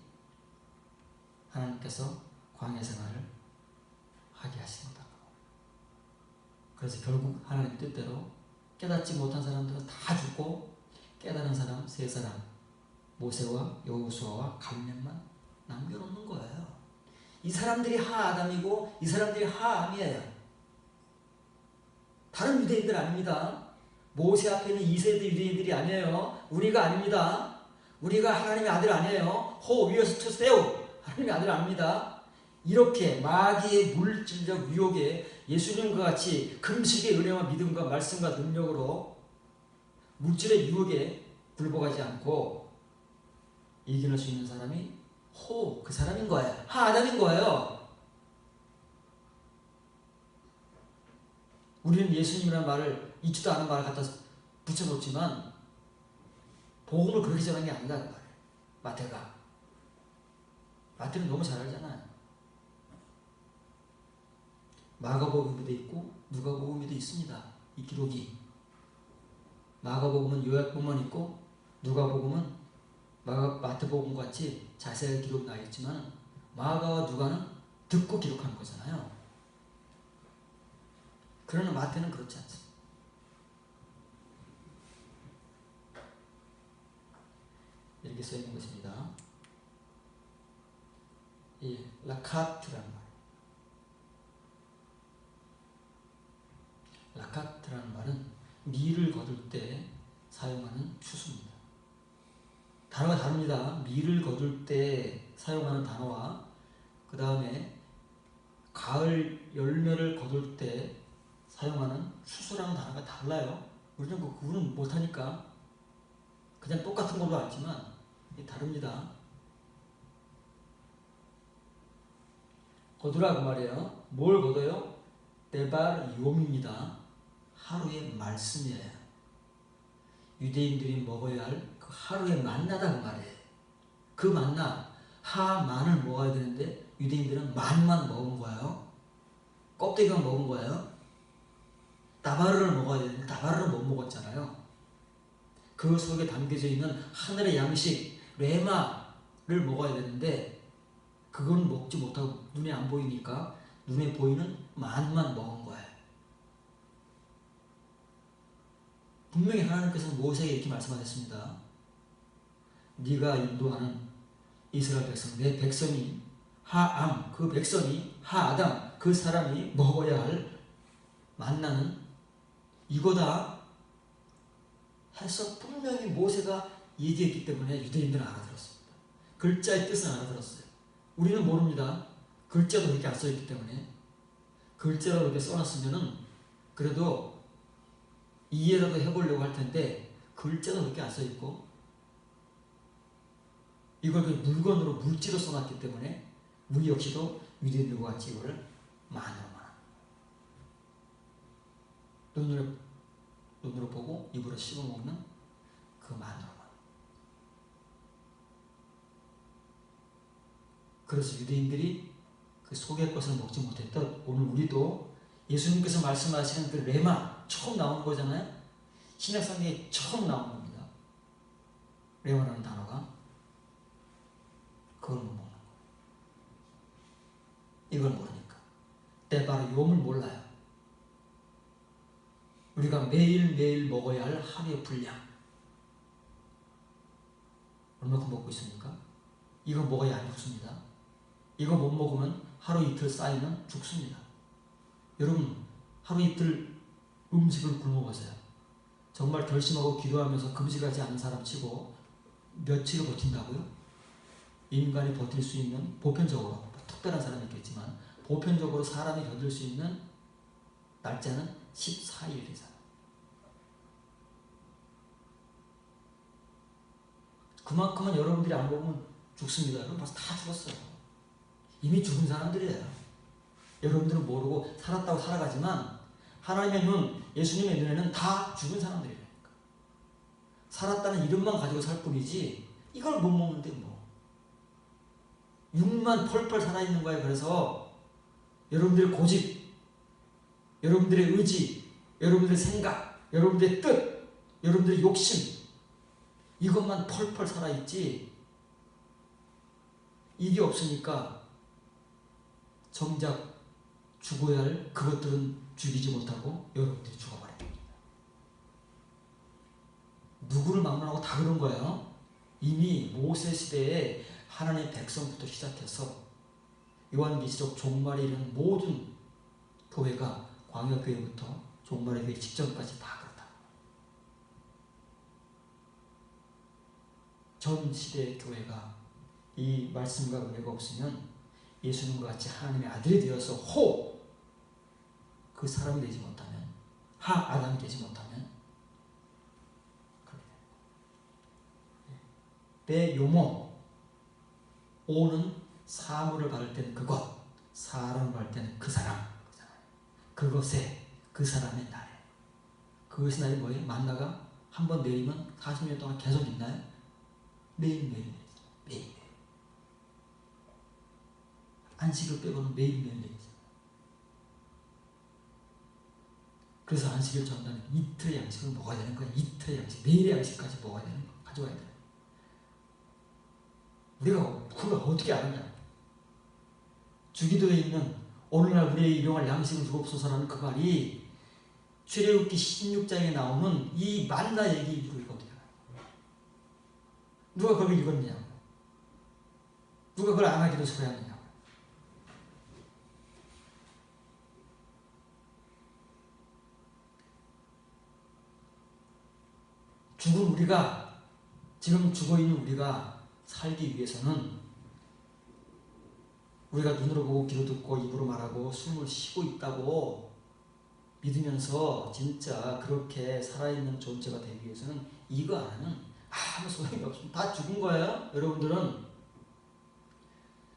하나님께서 광야 생활을 하게 하신 거다. 그래서 결국 하나님 뜻대로 깨닫지 못한 사람들은 다 죽고 깨달은 사람 세 사람, 모세와 여호수아와 갈렙만 남겨놓는 거예요. 이 사람들이 아담이고 이 사람들이 암이에요. 다른 유대인들 아닙니다. 모세 앞에 있는 2세대 유대인들이 아니에요. 우리가 아닙니다. 우리가 하나님의 아들 아니에요. 호 위에서 쳐세요. 하나님의 아들 아닙니다. 이렇게 마귀의 물질적 유혹에 예수님과 같이 금식의 은혜와 믿음과 말씀과 능력으로 물질의 유혹에 굴복하지 않고 이겨낼 수 있는 사람이 그 사람인 거예요. 아담인 거예요. 우리는 예수님이라는 말을 있지도 않은 말을 갖다 붙여놓지만 복음을 그렇게 전한 게 아니다 그 말이에요. 마태는 너무 잘 알잖아요. 마가복음에도 있고 누가복음에도 있습니다. 이 기록이. 마가복음은 요약본만 있고 누가복음은 마태복음 같이 자세하게 기록 나 있지만 마가와 누가는 듣고 기록한 거잖아요. 그러나 마태는 그렇지 않습니다. 이렇게 써 있는 것입니다. 이 라카트라는 말. 라카트라는 말은 밀을 거둘 때 사용하는 추수입니다. 단어가 다릅니다. 밀을 거둘 때 사용하는 단어와 그 다음에 가을 열매를 거둘 때 사용하는 추수라는 단어가 달라요. 우리는 그 구분은 못하니까 그냥 똑같은 걸로 알지만 다릅니다. 거두라 그 말이에요. 뭘 거둬요? 데발 용입니다. 하루의 말씀이에요. 유대인들이 먹어야 할 그 하루의 만나다 그 말이에요. 그 만나 하만을 먹어야 되는데 유대인들은 만만 먹은 거예요. 껍데기만 먹은 거예요. 다바르를 먹어야 되는데 다바르를 못 먹었잖아요. 그 속에 담겨져 있는 하늘의 양식 레마를 먹어야 되는데 그건 먹지 못하고 눈에 안 보이니까 눈에 보이는 만만 먹은 거예요. 분명히 하나님께서 모세에게 이렇게 말씀하셨습니다. 네가 인도하는 이스라엘 백성, 내 백성이 하암, 그 백성이 하아담, 그 사람이 먹어야 할 만나는 이거다 해서 분명히 모세가 얘기했기 때문에 유대인들은 알아들었습니다. 글자의 뜻은 알아들었어요. 우리는 모릅니다. 글자도 그렇게 안 써있기 때문에. 글자로 이렇게 써놨으면은 그래도 이해라도 해보려고 할 텐데 글자도 그렇게 안 써있고 이걸 물건으로 물질로 써놨기 때문에 우리 역시도 유대인들과 같이 이거를 만으로만 눈으로 보고 입으로 씹어먹는 그 만으로만. 그래서 유대인들이 그 속의 것을 먹지 못했던 오늘 우리도 예수님께서 말씀하시는 그 레마 처음 나오는 거잖아요. 신약성경에 처음 나오는 겁니다. 레마라는 단어가. 그걸 못 먹는 거예요. 이걸 모르니까. 때바로 욤을 몰라요. 우리가 매일매일 먹어야 할 하루의 분량. 얼마큼 먹고 있습니까? 이거 먹어야 안 죽습니다. 이거 못 먹으면 하루 이틀 쌓이면 죽습니다. 여러분 하루 이틀 음식을 굶어 보세요. 정말 결심하고 기도하면서 금식하지 않는 사람 치고 며칠을 버틴다고요? 인간이 버틸 수 있는 보편적으로 특별한 사람이 있겠지만 보편적으로 사람이 견딜 수 있는 날짜는 14일이잖아요. 그만큼은 여러분들이 안 먹으면 죽습니다. 여러분 벌써 다 죽었어요. 이미 죽은 사람들이에요. 여러분들은 모르고 살았다고 살아가지만 하나님의 눈, 예수님의 눈에는 다 죽은 사람들이라니까. 살았다는 이름만 가지고 살 뿐이지 이걸 못 먹는데 뭐. 육만 펄펄 살아있는 거예요. 그래서 여러분들의 고집, 여러분들의 의지, 여러분들의 생각, 여러분들의 뜻, 여러분들의 욕심 이것만 펄펄 살아있지 이게 없으니까 정작 죽어야 할 그것들은 죽이지 못하고 여러분들이 죽어버립니다. 누구를 막론하고 다 그런 거예요. 이미 모세 시대에 하나님의 백성부터 시작해서 요한계시록 종말에 이르는 모든 교회가 광야교회부터 종말의 교회 직전까지 다 그렇다. 전 시대의 교회가 이 말씀과 은혜가 없으면 예수님과 같이 하나님의 아들이 되어서 그 사람이 되지 못하면 아담이 되지 못하면 내 요모 오는 사물을 받을 때는 그것, 사람을 받을 때는 그 사람, 그것에 그 사람의 날에. 그것의 날이 뭐예요? 만나가 한 번 내리면 40년 동안 계속 있나요? 매일매일 매일. 안식을 빼고는 매일매일 내리잖아요. 그래서 안식일 전날에 이틀의 양식을 먹어야 되는 거예요. 이틀의 양식, 매일의 양식까지 먹어야 되는 거예요. 가져와야 돼요. 우리가 그걸 어떻게 아느냐? 주기도에 있는 오늘날 우리의 일용할 양식을 주옵소서라는 그 말이 출애굽기 16장에 나오는 이 만나 얘기를 우리가 어떻게 알아요? 누가 그걸 읽었느냐고? 누가 그걸 안 하기로 소리하느냐고? 죽은 우리가, 지금 죽어있는 우리가 살기 위해서는 우리가 눈으로 보고 귀로 듣고 입으로 말하고 숨을 쉬고 있다고 믿으면서 진짜 그렇게 살아있는 존재가 되기 위해서는 이거 안 하면 아무 소용이 없습니다. 다 죽은 거예요. 여러분들은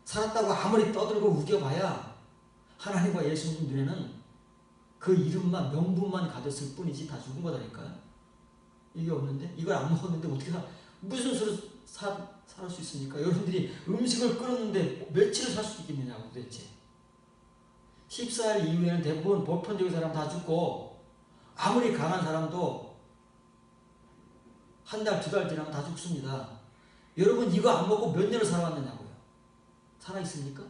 살았다고 아무리 떠들고 우겨봐야 하나님과 예수님 눈에는 그 이름만 명분만 가졌을 뿐이지 다 죽은 거다니까요. 이게 없는데 이걸 안 먹었는데 어떻게 무슨 수로 살 수 있습니까? 여러분들이 음식을 끓였는데 며칠을 살 수 있겠느냐고 도대체. 14일 이후에는 대부분 보편적인 사람 다 죽고 아무리 강한 사람도 한 달, 두 달 지나면 다 죽습니다. 여러분 이거 안 먹고 몇 년을 살아왔느냐고요. 살아있습니까?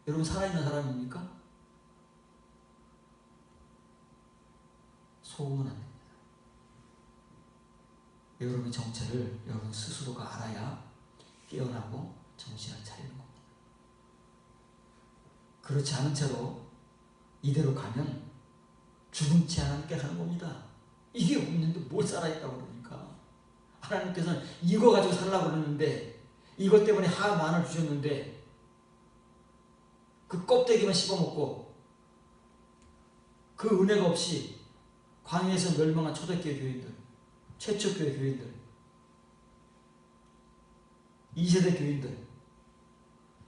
여러분 살아있는 사람입니까? 속으면 안 됩니다. 여러분의 정체를 여러분 스스로가 알아야 깨어나고 정신을 차리는 겁니다. 그렇지 않은 채로 이대로 가면 죽음치 않게 가는 겁니다. 이게 없는데 뭘 살아있다고 그러니까. 하나님께서는 이거 가지고 살라고 그러는데 이것 때문에 하만을 주셨는데 그 껍데기만 씹어먹고 그 은혜가 없이 광야에서 멸망한 초대교회 교인들, 최초교회 교인들, 2세대 교인들,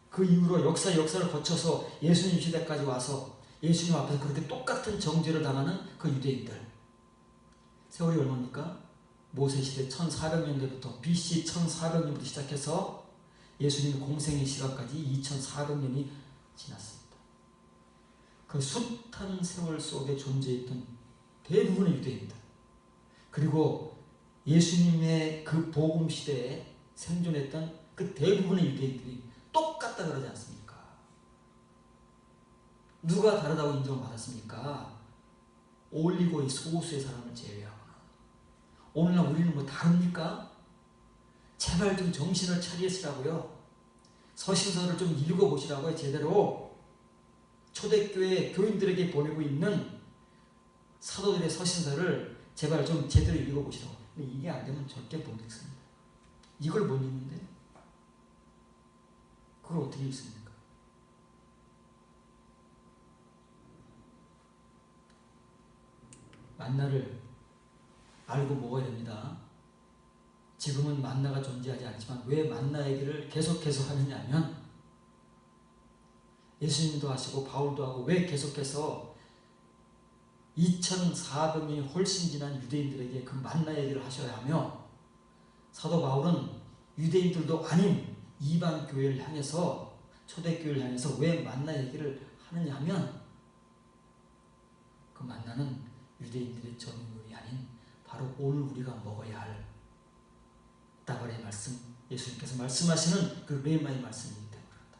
그 이후로 역사를 거쳐서 예수님 시대까지 와서 예수님 앞에서 그렇게 똑같은 정죄를 당하는 그 유대인들. 세월이 얼마입니까? 모세시대 1400년대부터 BC 1400년부터 시작해서 예수님 공생의 시간까지 2400년이 지났습니다. 그 숱한 세월 속에 존재했던 대부분의 유대인들, 그리고 예수님의 그 복음 시대에 생존했던 그 대부분의 유대인들이 똑같다 그러지 않습니까? 누가 다르다고 인정을 받았습니까? 올리고의 소수의 사람을 제외하고는. 오늘날 우리는 뭐 다릅니까? 제발 좀 정신을 차리시라고요. 서신서를 좀 읽어보시라고요. 제대로 초대교회 교인들에게 보내고 있는 사도들의 서신서를 제발 좀 제대로 읽어보시라고. 근데 이게 안 되면 절대 못 읽습니다. 이걸 못 읽는데 그걸 어떻게 읽습니까? 만나를 알고 먹어야 됩니다. 지금은 만나가 존재하지 않지만 왜 만나 얘기를 계속해서 하느냐 하면 예수님도 하시고 바울도 하고 왜 계속해서 2400년이 훨씬 지난 유대인들에게 그 만나 얘기를 하셔야 하며 사도 바울은 유대인들도 아닌 이방 교회를 향해서 초대교회를 향해서 왜 만나 얘기를 하느냐 하면 그 만나는 유대인들의 전유물이 아닌 바로 오늘 우리가 먹어야 할 다발의 말씀, 예수님께서 말씀하시는 그 레마의 말씀이기 때문에 그렇다.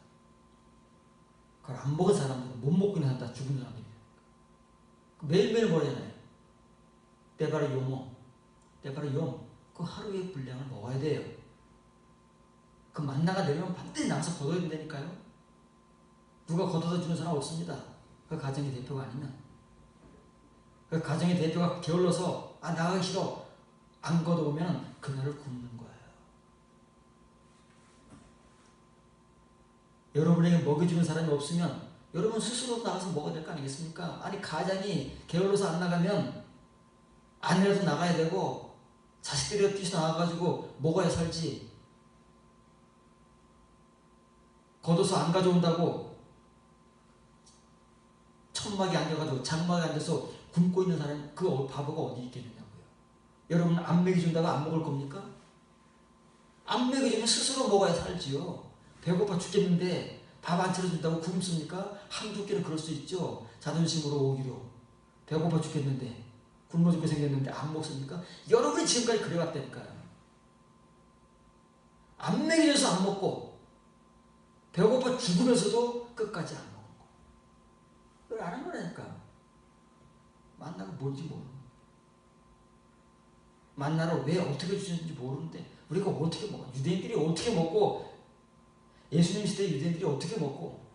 그걸 안 먹은 사람들은 못 먹고 있는 사람 다 죽은 사람들이에요. 매일매일 먹어야 해요. 때바로 요모, 때바로 용, 그 하루의 분량을 먹어야 돼요. 그 만나가 내려오면 반드시 나가서 걷어야 된다니까요. 누가 걷어다 주는 사람 없습니다. 그 가정의 대표가 아니면. 그 가정의 대표가 게을러서 나가기 싫어 안 걷어오면 그날을 굶는 거예요. 여러분에게 먹여주는 사람이 없으면 여러분 스스로 나가서 먹어야 될 거 아니겠습니까? 아니 가장이 게을러서 안 나가면 아내라도 나가야 되고 자식들이 뛰쳐나가가지고 먹어야 살지. 걷어서 안 가져온다고 천막에 앉아가지고 장막에 앉아서 굶고 있는 사람 그 바보가 어디 있겠느냐고요. 여러분 안 먹여준다고 안 먹을 겁니까? 안 먹여주면 스스로 먹어야 살지요. 배고파 죽겠는데 밥 안 차려준다고 굶습니까? 한두 끼는 그럴 수 있죠. 자존심으로 오기로. 배고파 죽겠는데 굶어 죽게 생겼는데 안 먹습니까? 여러분이 지금까지 그래왔다니까요. 안 먹여줘서 안 먹고 배고파 죽으면서도 끝까지 안 먹은 거. 그걸 아는 거라니까. 만나가 뭔지 모르는 거. 만나를 왜 어떻게 주셨는지 모르는데 우리가 어떻게 먹어? 유대인들이 어떻게 먹고 예수님 시대 유대인들이 어떻게 먹고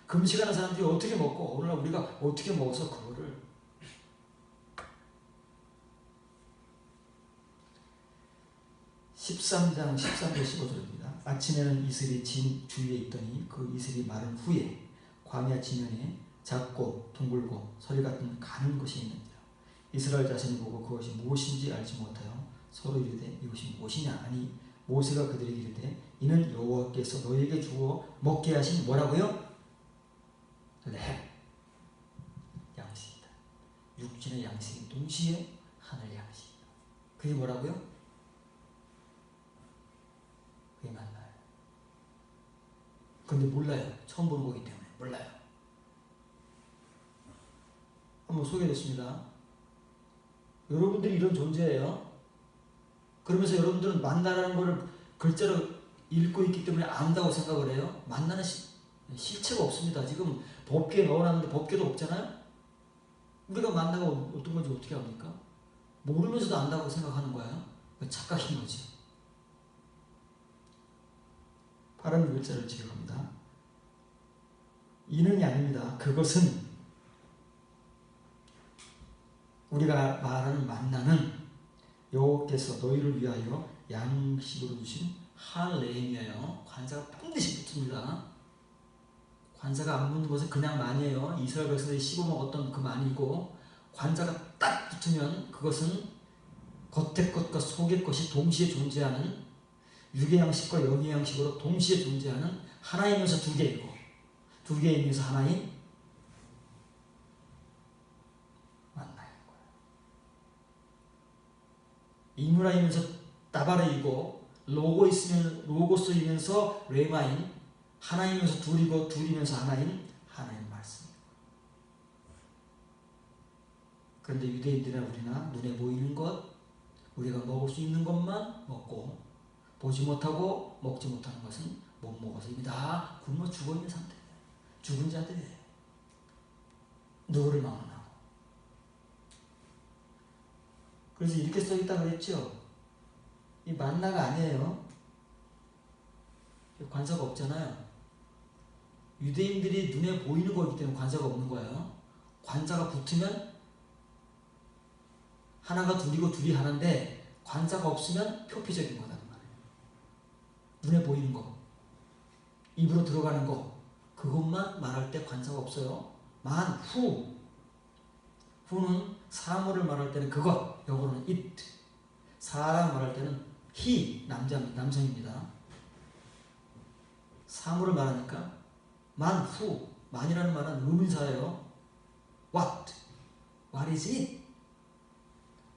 금식하는 사람들이 어떻게 먹고 오늘날 우리가 어떻게 먹어서 그거를 13장 13절 15절입니다. 아침에는 이슬이 진 주위에 있더니 그 이슬이 마른 후에 광야 지면에 작고 둥글고 서리 같은 가는 것이 있는지라. 이스라엘 자신이 보고 그것이 무엇인지 알지 못하여 서로 이르되 이것이 무엇이냐 하니 모세가 그들에게 이르되 이는 여호와께서 너희에게 주어 먹게 하신 뭐라고요? 렙 양식이다. 육신의 양식이 동시에 하늘 양식이다. 그 그게 뭐라고요? 그게 만나요. 근데 몰라요. 처음 보는 거기 때문에 몰라요. 한번 소개됐습니다. 여러분들이 이런 존재예요. 그러면서 여러분들은 만나라는 거를 글자로 읽고 있기 때문에 안다고 생각을 해요. 만나는 실체가 없습니다. 지금 법계에 넣어놨는데 법계도 없잖아요. 우리가 만나가 어떤 건지 어떻게 합니까? 모르면서도 안다고 생각하는 거예요. 착각인 거지. 발음 글자를 지켜갑니다. 이는이 아닙니다. 그것은 우리가 말하는 만나는 여호와께서 너희를 위하여 양식으로 주신 할레임이에요. 관사가 반드시 붙습니다. 관사가 안 붙는 것은 그냥 만이에요. 이스라엘 백성들이 씹어먹었던 그 만이고, 관사가 딱 붙으면 그것은 겉의 것과 속의 것이 동시에 존재하는, 육의 양식과 영의 양식으로 동시에 존재하는 하나이면서 두 개이고, 두 개이면서 하나인 만나인 거예요. 이무라이면서 따바레이고, 로고스이면서 레마인, 하나이면서 둘이고 둘이면서 하나인 하나님 말씀이에요. 그런데 유대인들이나 우리나 눈에 보이는 것, 우리가 먹을 수 있는 것만 먹고 보지 못하고 먹지 못하는 것은 못 먹어서 이미 다 굶어 죽어있는 상태예요. 죽은 자들이에요. 누구를 막으라고. 그래서 이렇게 써있다 그랬죠. 이 만나가 아니에요. 관사가 없잖아요. 유대인들이 눈에 보이는 거기 때문에 관사가 없는 거예요. 관사가 붙으면 하나가 둘이고 둘이 하나인데, 관사가 없으면 표피적인 거다 그 말이에요. 눈에 보이는 거, 입으로 들어가는 거, 그것만 말할 때 관사가 없어요. 후는 사물을 말할 때는 그것, 영어로는 it. 사람 말할 때는 he, 남성입니다. 사물을 말하니까 만이라는 말은 의문사예요. what is it?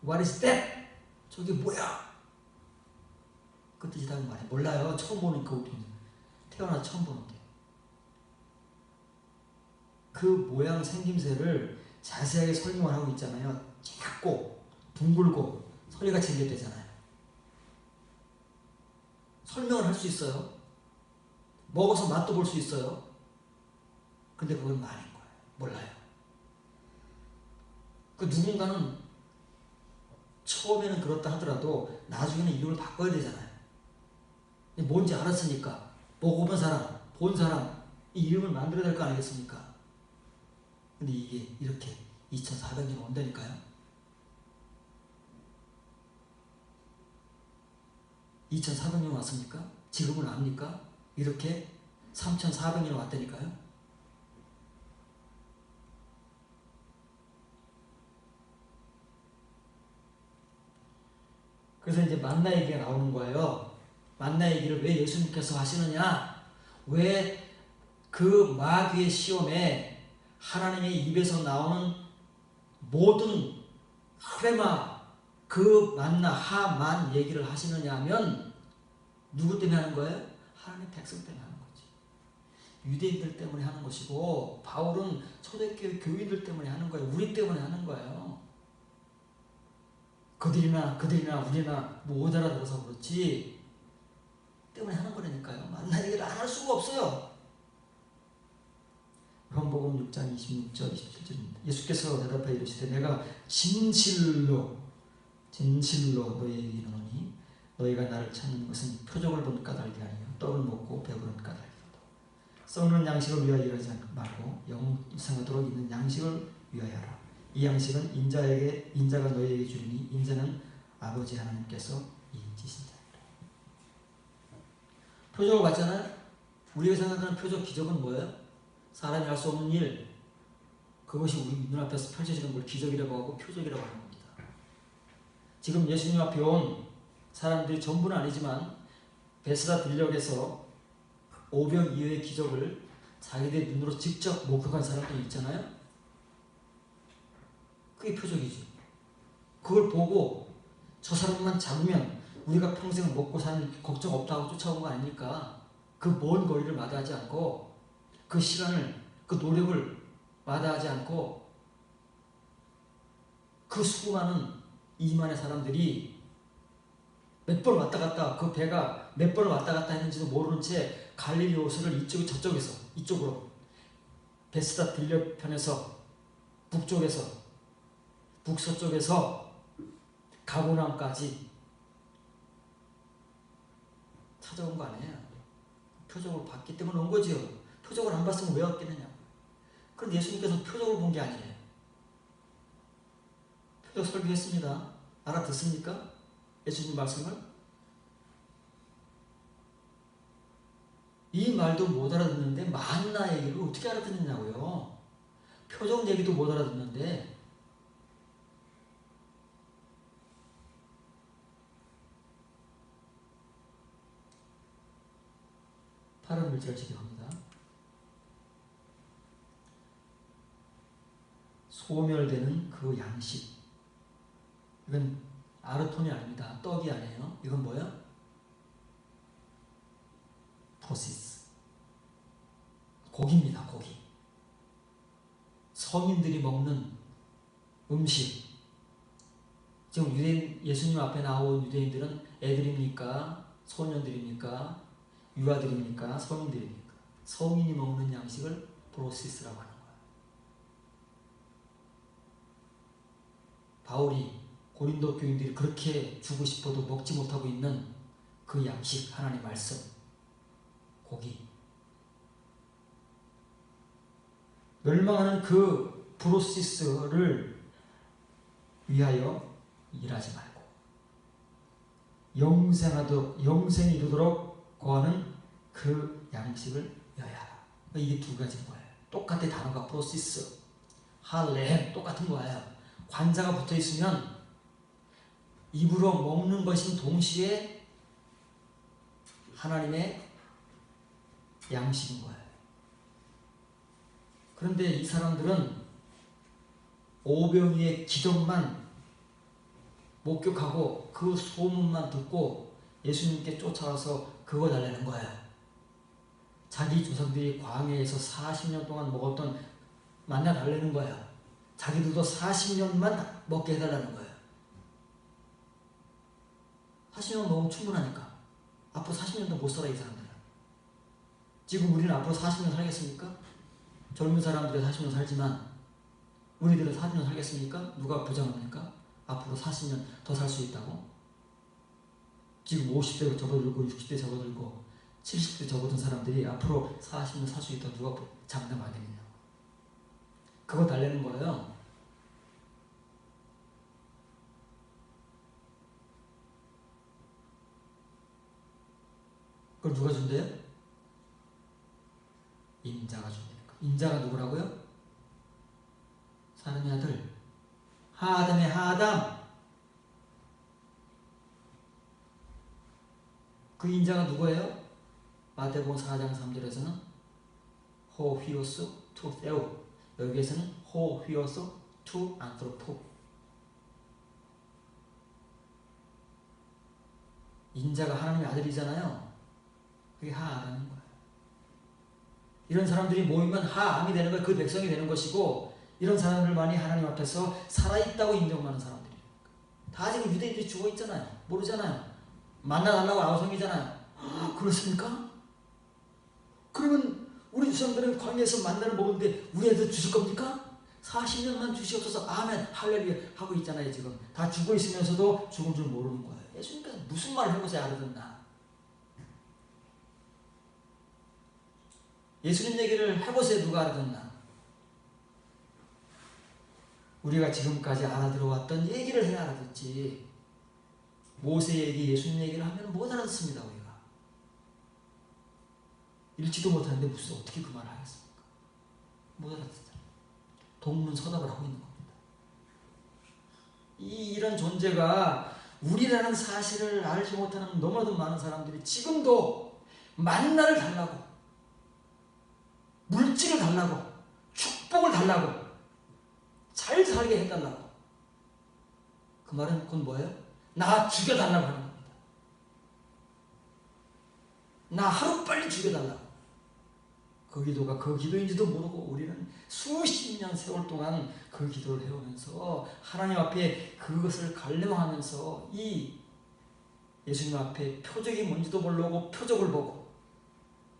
what is that? 저게 뭐야? 그 뜻이라는 말이에요. 몰라요. 처음 보는 그 우리는 태어나서 처음 보는데 그 모양 생김새를 자세하게 설명을 하고 있잖아요. 작고 둥글고 소리같이 생겼대잖아요. 설명을 할 수 있어요. 먹어서 맛도 볼 수 있어요. 근데 그건 말인 거예요. 몰라요. 그 누군가는 처음에는 그렇다 하더라도 나중에는 이름을 바꿔야 되잖아요. 뭔지 알았으니까 먹어본 사람, 본 사람 이 이름을 만들어야 될 거 아니겠습니까? 근데 이게 이렇게 2400년 온다니까요. 2400년 왔습니까? 지금은 압니까? 이렇게 3400년 왔다니까요. 그래서 이제 만나 얘기가 나오는 거예요. 만나 얘기를 왜 예수님께서 하시느냐? 왜 그 마귀의 시험에 하나님의 입에서 나오는 모든 크레마, 그 만나, 하만 얘기를 하시느냐 하면 누구 때문에 하는 거예요? 하나님 백성 때문에 하는 거지. 유대인들 때문에 하는 것이고, 바울은 초대교회 교인들 때문에 하는 거예요. 우리 때문에 하는 거예요. 그들이나 우리나 못 알아들어서 그렇지 때문에 하는 거라니까요. 만나 얘기를 안 할 수가 없어요. 요한복음 6장 26절 27절입니다. 예수께서 대답하여 이르시되 내가 진실로 너희에게 이르노니 너희가 나를 찾는 것은 표적을 본 까닭이 아니요 떡을 먹고 배부른 까닭이로다. 썩는 양식을 위하여 일하지 말고 영생하도록 있는 양식을 위하여 하라. 이 양식은 인자가 너희에게 주리니 인자는 아버지 하나님께서 인지신 자니라. 표적을 봤잖아요. 우리가 생각하는 표적, 기적은 뭐예요? 사람이 할 수 없는 일, 그것이 우리 눈앞에서 펼쳐지는 걸 기적이라고 하고 표적이라고 하는 겁니다. 지금 예수님 앞에 온 사람들이 전부는 아니지만 베스다 들녘에서 오병 이어의 기적을 자기들 눈으로 직접 목격한 사람들이 있잖아요. 그게 표적이지. 그걸 보고 저 사람만 잡으면 우리가 평생 먹고 사는 걱정 없다고 쫓아온 거 아닙니까? 그 먼 거리를 마다하지 않고 그 시간을 그 노력을 마다하지 않고 그 수많은 2만의 사람들이 몇 번 왔다 갔다 그 배가 몇 번을 왔다 갔다 했는지도 모르는 채 갈릴리 호수를 저쪽에서 이쪽으로 베스다 들려편에서 북서쪽에서 가보남까지 찾아온 거 아니에요. 표적을 봤기 때문에 온 거지요. 표적을 안 봤으면 왜 왔겠느냐. 그런데 예수님께서 표적을 본 게 아니에요. 표적 설교했습니다. 알아듣습니까? 예수님 말씀을? 이 말도 못 알아듣는데 만나 얘기를 어떻게 알아듣느냐고요. 표적 얘기도 못 알아듣는데. 파란 글자를 지경합니다. 소멸되는 그 양식. 이건 아르톤이 아닙니다. 떡이 아니에요. 이건 뭐예요? 프로세스. 고기입니다. 고기. 성인들이 먹는 음식. 지금 예수님 앞에 나온 유대인들은 애들입니까? 소년들입니까? 유아들입니까? 성인들입니까? 성인이 먹는 양식을 프로세스라고 하는 거예요. 바울이 고린도 교인들이 그렇게 주고 싶어도 먹지 못하고 있는 그 양식, 하나님 말씀, 고기. 멸망하는 그 프로세스를 위하여 일하지 말고 영생이 이르도록 구하는 그 양식을 위하여 하라. 이게 두 가지인 거예요. 똑같아. 단어가 프로세스, 할렘 똑같은 거예요. 관자가 붙어 있으면 입으로 먹는 것인 동시에 하나님의 양식인 거예요. 그런데 이 사람들은 오병이의 기적만 목격하고 그 소문만 듣고 예수님께 쫓아와서 그거 달라는 거예요. 자기 조상들이 광야에서 40년 동안 먹었던 만나 달라는 거예요. 자기들도 40년만 먹게 해달라는 거예요. 40년 먹으면 충분하니까. 앞으로 40년도 못 살아 이 사람들은. 지금 우리는 앞으로 40년 살겠습니까? 젊은 사람들이 40년 살지만 우리들은 40년 살겠습니까? 누가 보장합니까? 앞으로 40년 더 살 수 있다고? 지금 50대 접어들고 60대 접어들고 70대 접어든 사람들이 앞으로 40년 살 수 있다고 누가 장담하겠느냐. 그거 달래는 거예요. 그걸 누가 준대요? 인자가 준다니까. 인자가 누구라고요? 사람의 아들 하담의 하담. 그 인자가 누구예요? 마태복음 4장 3절에서는 호휘오스 투 세우, 여기에서는 호휘오스 투 안트로포. 인자가 하나님의 아들이잖아요. 그게 하아람인 거예요. 이런 사람들이 모이면 하암이 되는 거예요. 그 백성이 되는 것이고, 이런 사람들만이 하나님 앞에서 살아있다고 인정하는 사람들이에요. 다 지금 유대인들이 죽어있잖아요. 모르잖아요. 만나달라고 아우성이잖아요. 그렇습니까? 그러면 우리 조상들은 광야에서 만나를 먹었는데 우리한테 주실 겁니까? 40년만 주시옵소서 아멘 할렐루야 하고 있잖아요. 지금 다 죽어 있으면서도 죽은 줄 모르는 거예요. 예수님께서 무슨 말을 해보세요. 알아듣나? 예수님 얘기를 해보세요. 누가 알아듣나? 우리가 지금까지 알아들어왔던 얘기를 해야 알아듣지. 모세 얘기, 예수님 얘기를 하면 못 알아듣습니다. 우리가 읽지도 못하는데 무슨 어떻게 그 말을 하겠습니까? 못 알아듣잖아요. 동문서답을 하고 있는 겁니다. 이런 존재가 우리라는 사실을 알지 못하는 너무나도 많은 사람들이 지금도 만나를 달라고, 물질을 달라고, 축복을 달라고, 잘 살게 해달라고. 그 말은 그건 뭐예요? 나 죽여달라고 하는 겁니다. 나 하루빨리 죽여달라고. 그 기도가 그 기도인지도 모르고 우리는 수십 년 세월 동안 그 기도를 해오면서 하나님 앞에 그것을 갈망하면서 이 예수님 앞에 표적이 뭔지도 모르고 표적을 보고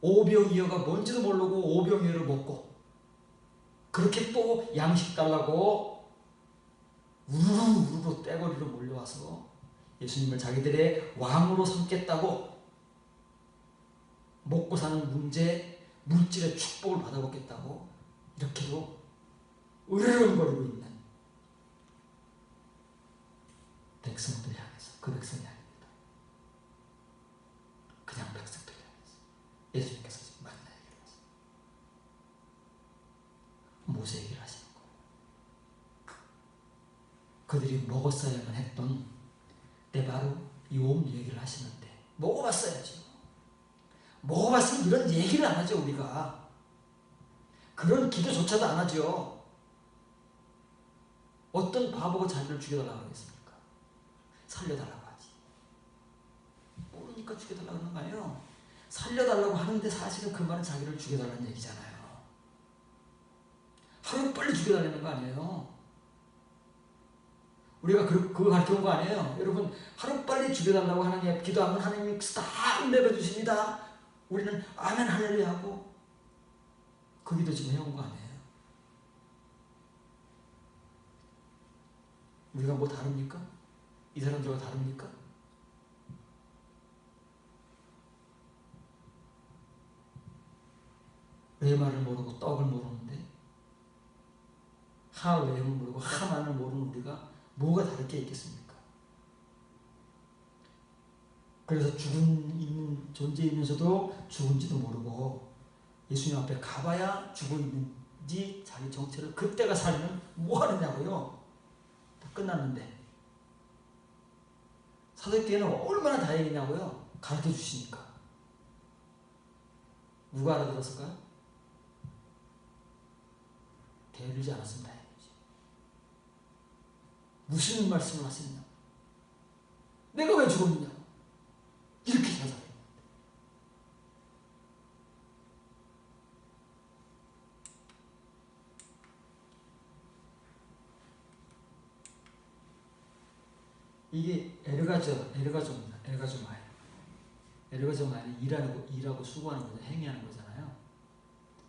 오병이어가 뭔지도 모르고 오병이어를 먹고 그렇게 또 양식 달라고 우르르 떼거리로 몰려와서 예수님을 자기들의 왕으로 삼겠다고 먹고 사는 문제 물질의 축복을 받아보겠다고 이렇게도 으르렁거리고 있는 백성들 향해서 그 백성이 아닙니다. 그냥 백성들 향해서 예수님께서 지금 만나 얘기를 하세요. 모세 얘기를 하시는 거예요. 그들이 먹었어야만 했던 때 바로 요 얘기를 하시는데 먹어봤어야죠. 먹어봤으면 이런 얘기를 안 하죠. 우리가 그런 기도조차도 안 하죠. 어떤 바보가 자기를 죽여달라고 하겠습니까? 살려달라고 하지. 모르니까 죽여달라고 하는 거 아니에요. 살려달라고 하는데 사실은 그 말은 자기를 죽여달라는 얘기잖아요. 하루빨리 죽여달라는 거 아니에요. 우리가 그거 가르쳐온 거 아니에요. 여러분 하루빨리 죽여달라고 하나님 기도하면 하나님이 다 내려주십니다. 우리는 아멘 할렐루야 하고 그 기도 지금 해온 거 아니에요. 우리가 뭐 다릅니까? 이 사람들과 다릅니까? 외말을 모르고 떡을 모르는데 하외를 모르고 하만을 모르는 우리가 뭐가 다를 게 있겠습니까? 그래서 있는 존재이면서도 죽은지도 모르고 예수님 앞에 가봐야 죽어 있는지 자기 정체를 그때가 살면 뭐 하느냐고요. 다 끝났는데 사도행전은 얼마나 다행이냐고요. 가르쳐 주시니까. 누가 알아들었을까요? 대들지 않았으면 다행이지. 무슨 말씀을 하시느냐? 내가 왜 죽었느냐? 이렇게 자살해요. 이게 에르가조입니다. 에르가조마이 일하고 수고하는 거죠. 행위하는 거잖아요.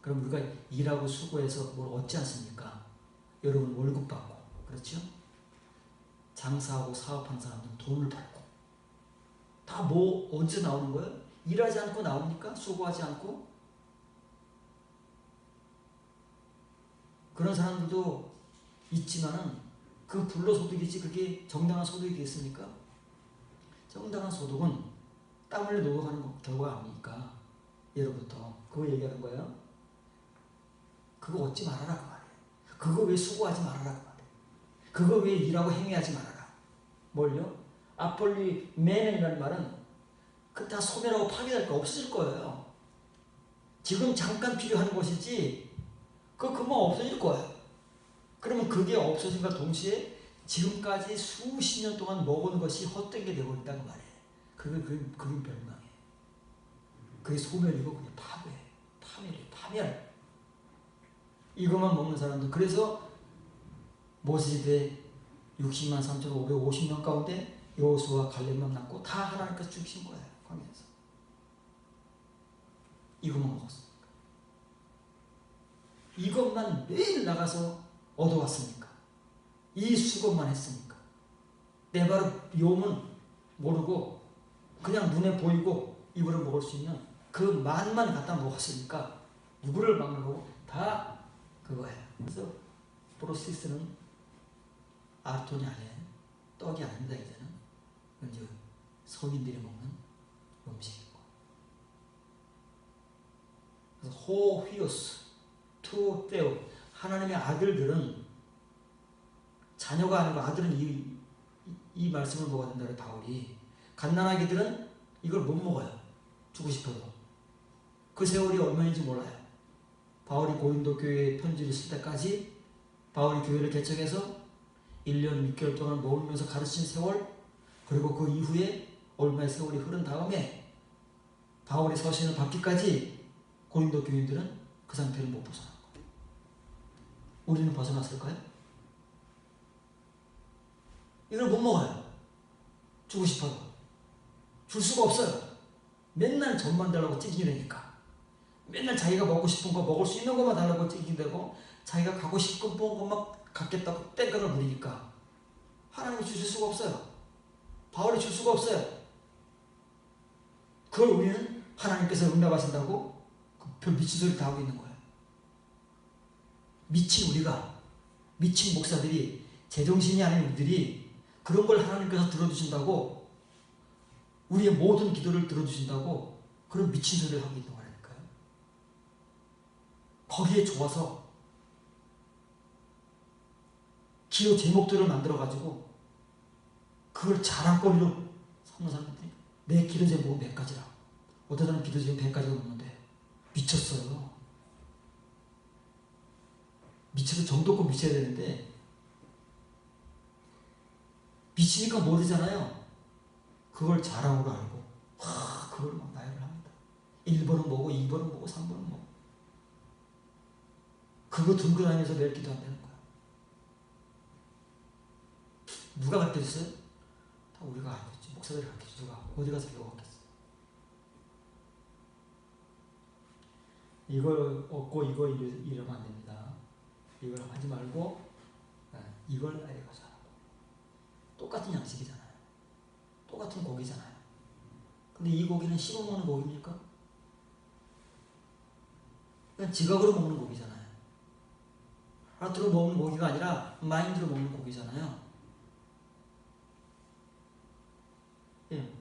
그럼 우리가 일하고 수고해서 뭘 얻지 않습니까? 여러분 월급 받고 그렇죠? 장사하고 사업하는 사람은 돈을 받고 다 뭐 언제 나오는 거예요? 일하지 않고 나옵니까? 수고하지 않고? 그런 사람들도 있지만은 그 불로소득이지 그게 정당한 소득이겠습니까? 정당한 소득은 땀 흘려 노력하는 결과 아닙니까? 예로부터 그거 얘기하는 거예요. 그거 얻지 말아라 그 말이에요. 그거 왜 수고하지 말아라 그 말이에요. 그거 왜 일하고 행위하지 말아라. 뭘요? 아폴리 메넨이라는 말은 그 다 소멸하고 파괴될 거 없어질 거예요. 지금 잠깐 필요한 것이지 그거 금방 없어질 거예요. 그러면 그게 없어진과 동시에 지금까지 수십 년 동안 먹은 것이 헛된 게 되어버린다는 말이에요. 그게 멸망이에요. 그게 소멸이고 그게 파멸이에요. 파멸. 이것만 먹는 사람들. 그래서 모세시대 60만 3,550명 가운데 여호수아 갈렙만 남고 다 하나님께서 죽이신 거예요. 광야에서. 이것만 먹었습니까? 이것만 매일 나가서 얻어왔습니까? 이 수고만 했습니까? 내 바로 욤은 모르고 그냥 눈에 보이고 입으로 먹을 수 있는 그 만만 갖다 먹었으니까 누구를 막으려고 다 그거예요. 그래서 프로시스는 아르톤이 아니에요. 떡이 아닙니다. 이제는 이제 성인들이 먹는 음식이고. 그래서 호휘오스 투 테오 하나님의 아들들은 자녀가 아니고 아들은 이 말씀을 먹어야 된다. 바울이 갓난아기들은 이걸 못 먹어요. 주고 싶어도 그 세월이 얼마인지 몰라요. 바울이 고린도 교회에 편지를 쓸 때까지 바울이 교회를 개척해서 1년 6개월 동안 머물면서 가르친 세월 그리고 그 이후에 얼마의 세월이 흐른 다음에 바울의 서신을 받기까지 고린도 교인들은 그 상태를 못 벗어난 거예요. 우리는 벗어났을까요? 이걸 못 먹어요. 주고 싶어도 줄 수가 없어요. 맨날 전만 달라고 찌기니까. 맨날 자기가 먹고 싶은 거, 먹을 수 있는 것만 달라고 찌기되고, 자기가 가고 싶은 것만 갖겠다고 땡깡을 부리니까 하나님이 주실 수가 없어요. 바울이 줄 수가 없어요. 그걸 우리는 하나님께서 응답하신다고 별 미친 소리 다 하고 있는 거예요. 미친 우리가, 미친 목사들이, 제정신이 아닌 우리들이 그런 걸 하나님께서 들어주신다고, 우리의 모든 기도를 들어주신다고 그런 미친 소리를 하고 있는 거라니까요. 거기에 좋아서 기도 제목들을 만들어가지고 그걸 자랑거리로 삼는 사람들이, 내 기도 제목은 몇 가지라. 어떤 사람은 기도 제목 100가지가 넘는데 미쳤어요. 미쳐도 정도껏 미쳐야 되는데 미치니까 모르잖아요. 그걸 자랑으로 알고 그걸 막 나열을 합니다. 1번은 뭐고 2번은 뭐고 3번은 뭐고, 그거 들고 다니면서 매일 기도한다는 거야. 누가 가르쳐줬어요? 다 우리가 가르쳐줬지. 목사들이 가르쳐줬지. 누가 어디 가서 배워갔겠어. 이걸 얻고 이거 이러면 안 됩니다. 이걸 하지 말고 이걸 알아가서 하라고. 똑같은 양식이잖아요. 똑같은 고기잖아요. 근데 이 고기는 씹어 먹는 고기입니까? 그냥 지각으로 먹는 고기잖아요. 하트로 먹는 고기가 아니라 마인드로 먹는 고기잖아요. 예,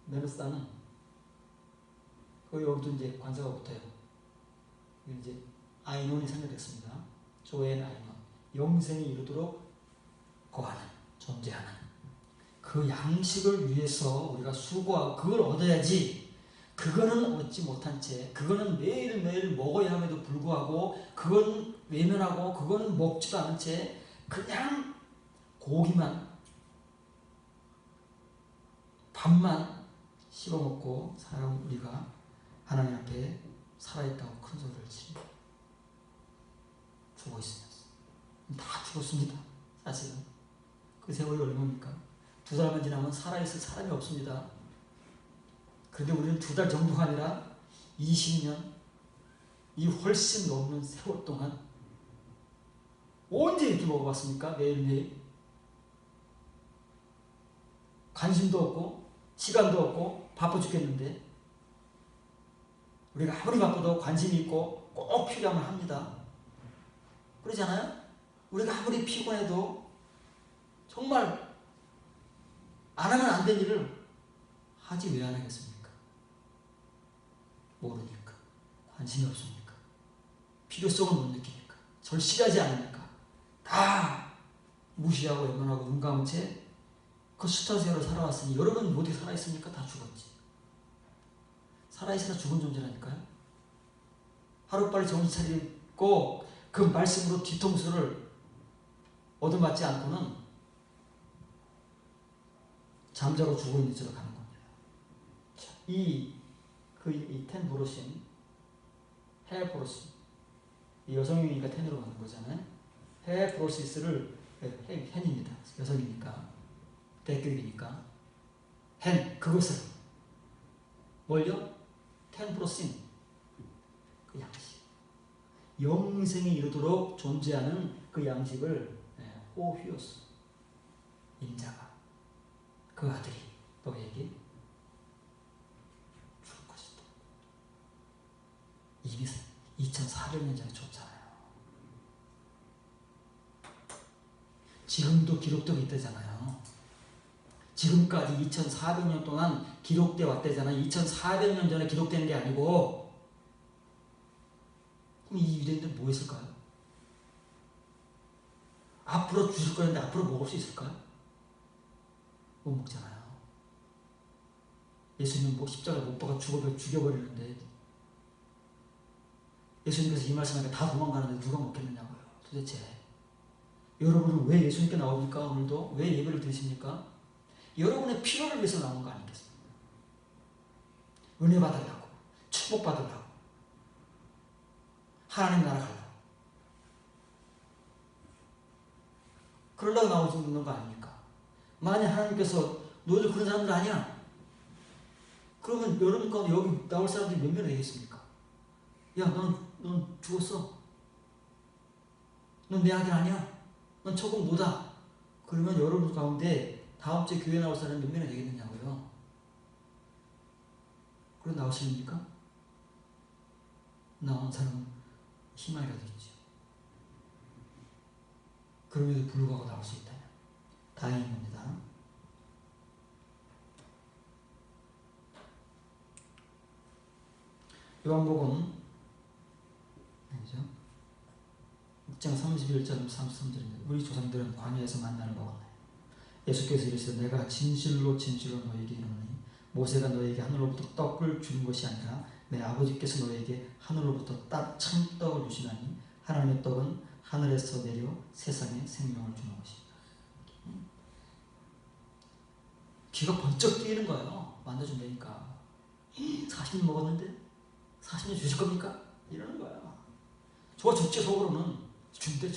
메누스다는 여기도 이제 관사가 붙어요. 이제 아이논이 생겨났습니다. 조엔 아이논, 영생이 이르도록 거하는, 존재하는 그 양식을 위해서 우리가 수고하고 그걸 얻어야지. 그거는 얻지 못한 채, 그거는 매일매일 먹어야 함에도 불구하고 그건 외면하고 그거는 먹지도 않은 채 그냥 고기만, 밥만 씹어먹고 살아온 우리가 하나님 앞에 살아있다고 큰 소리를 칩니다. 죽어 있으면서. 다 죽었습니다. 사실은. 그 세월이 얼마입니까? 2달만 지나면 살아있을 사람이 없습니다. 그런데 우리는 2달 정도가 아니라 20년, 이 훨씬 넘는 세월 동안 언제 이렇게 먹어봤습니까? 매일매일. 관심도 없고 시간도 없고 바빠 죽겠는데, 우리가 아무리 바빠도 관심이 있고 꼭 필요하면 합니다. 그러잖아요? 우리가 아무리 피곤해도 정말 안 하면 안 될 일을 하지 왜 안 하겠습니까? 모르니까. 관심이 없으니까. 필요성을 못 느끼니까. 절실하지 않으니까. 다 무시하고 외면하고 눈 감은 채 그 숱한 세월을 살아왔으니, 여러분 어디 살아있습니까? 다 죽었지. 살아있으나 죽은 존재라니까요. 하루빨리 정신 차리고 그 말씀으로 뒤통수를 얻어맞지 않고는 잠자고 죽어 있는 채로 가는 겁니다. 이 텐브로신, 헤프로시, 여성이니까 텐으로 가는 거잖아요. 헤프로시스를, 헨입니다. 여성이니까, 대격이니까 헨, 그것을 뭘요? 텐브로신, 그 양식, 영생에 이르도록 존재하는 그 양식을 호휘오스, 인자가, 그 아들이 너에게 줄 것이다. 이미 2400년 전에 줬잖아요. 지금도 기록되고 있다잖아요. 지금까지 2400년 동안 기록되어 왔다잖아요. 2400년 전에 기록되는 게 아니고. 그럼 이 유대인들 뭐 했을까요? 앞으로 주실 거였는데 앞으로 먹을 수 있을까요? 못 먹잖아요. 예수님 뭐 십자가 못 박아 죽여버리는데, 예수님께서 이 말씀하니까 다 도망가는데 누가 먹겠느냐고요. 도대체 여러분은 왜 예수님께 나옵니까? 오늘도 왜 예배를 드십니까? 여러분의 필요를 위해서 나온 거 아니겠습니까? 은혜 받으려고, 축복 받으려고, 하나님 나라 가려고. 그러려고 나오는 거 아닙니까? 만약 하나님께서 너희들 그런 사람들 아니야? 그러면 여러분 가운데 여기 나올 사람들이 몇 명이 되겠습니까? 야, 넌 죽었어. 넌 내 아들 아니야. 넌 조금 노다. 그러면 여러분 가운데 다음 주에 교회 나올 사람이 몇 명이 되겠느냐고요. 그럼 나오십니까? 나온 사람은 희망이라도 있죠. 그럼에도 불구하고 나올 수 있다면 다행인 겁니다. 요한복음 6장 31절 33절입니다. 우리 조상들은 광야에서 만나를 먹었나요? 예수께서 이르시되 내가 진실로 진실로 너에게 이르노니 모세가 너에게 하늘로부터 떡을 준 것이 아니라 내 아버지께서 너에게 하늘로부터 참떡을 주시나니 하나님의 떡은 하늘에서 내려 세상에 생명을 주는 것입니다. 귀가 번쩍 뜨이는 거예요. 만나준다니까. 40년 먹었는데 40년 주실 겁니까? 이러는 거야. 좋죠. 속으로는 준대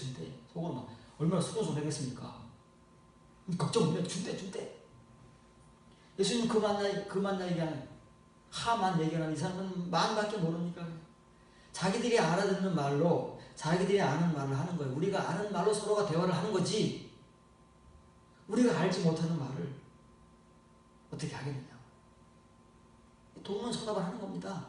속으로 막 얼마나 수고하겠습니까? 걱정이면 준대. 예수님 그만 얘기하는 하만 얘기하는 이 사람은 만밖에 모르니까 자기들이 알아듣는 말로 자기들이 아는 말을 하는 거예요. 우리가 아는 말로 서로가 대화를 하는 거지 우리가 알지 못하는 말을 어떻게 하겠느냐. 동문서답을 하는 겁니다.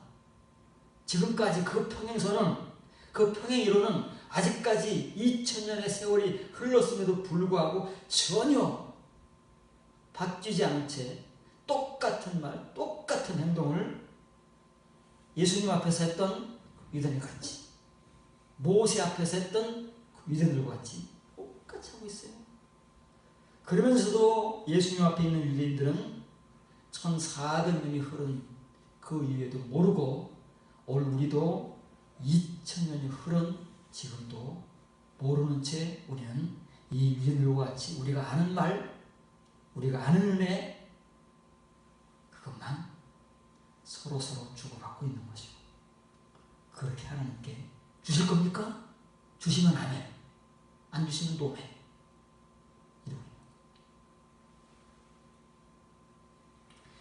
지금까지 그 평행선은 그 평행이론은 아직까지 2000년의 세월이 흘렀음에도 불구하고 전혀 바뀌지 않은 채 똑같은 말, 똑같은 행동을 예수님 앞에서 했던 유대인과 같이 모세 앞에서 했던 유대인들과 같이 똑같이 하고 있어요. 그러면서도 예수님 앞에 있는 유대인들은 1400년이 흐른 그 이후에도 모르고 오늘 우리도 2000년이 흐른 지금도 모르는 채 우리는 이 유대인들과 같이 우리가 아는 말, 우리가 아는 은혜 그것만 서로 주고받고 있는 것이고 그렇게 하나님께 주실 겁니까? 주시면 아멘, 안 주시면 노멘.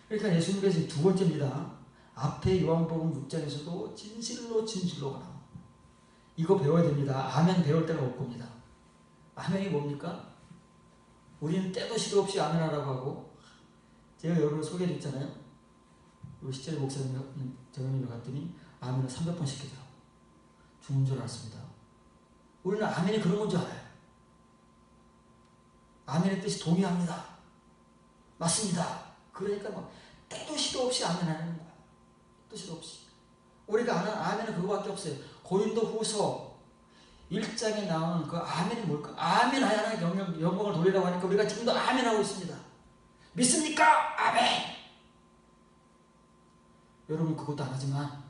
그러니까 예수님께서 두 번째입니다. 앞에 요한복음 6장에서도 진실로 가라. 이거 배워야 됩니다. 아멘 배울 때가 올 겁니다. 아멘이 뭡니까? 우리는 때도 시도 없이 아멘하라고 하고 제가 여러분 소개해드렸잖아요. 우리 시철 목사님 저녁에 갔더니 아멘을 300번 시키더라고. 죽는 줄 알았습니다. 우리는 아멘이 그런 건 줄 알아요. 아멘의 뜻이 동의합니다. 맞습니다. 그러니까 막 때도 시도 없이 아멘하는 거야. 뜻도 없이. 우리가 아는 아멘은 그거밖에 없어요. 고린도후서 1장에 나오는 그 아멘이 뭘까? 아멘 하나님께 영광을 돌리라고 하니까 우리가 지금도 아멘하고 있습니다. 믿습니까? 아멘! 여러분 그것도 안 하지만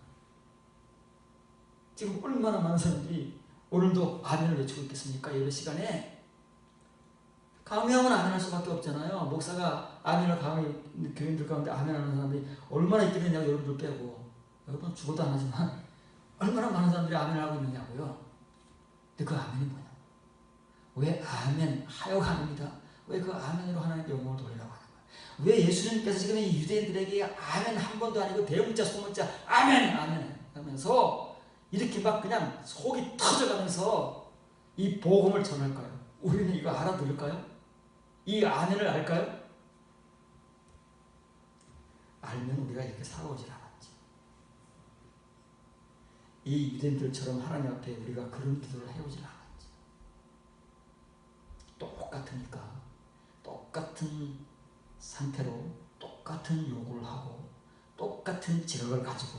지금 얼마나 많은 사람들이 오늘도 아멘을 외치고 있겠습니까? 예배 시간에 강요하면 아멘할 수밖에 없잖아요. 목사가 아멘을 강요해 교인들 가운데 아멘하는 사람들이 얼마나 있겠느냐고 여러분들 빼고 여러분 죽어도 안 하지만 얼마나 많은 사람들이 아멘을 하고 있느냐고요. 근데 그 아멘이 뭐냐? 왜 아멘 하여가 아닙니다. 왜 그 아멘으로 하나님께 영광을 돌리라고 하는 거야? 왜 예수님께서 지금 이 유대인들에게 아멘 한 번도 아니고 대문자 소문자 아멘 하면서 이렇게 막 그냥 속이 터져가면서 이 복음을 전할까요? 우리는 이거 알아들을까요? 이 아멘을 알까요? 알면 우리가 이렇게 살아오질 않았지. 이 유대인들처럼 하나님 앞에 우리가 그런 기도를 해오질 않았지. 똑같으니까 똑같은 상태로 똑같은 요구를 하고 똑같은 지각을 가지고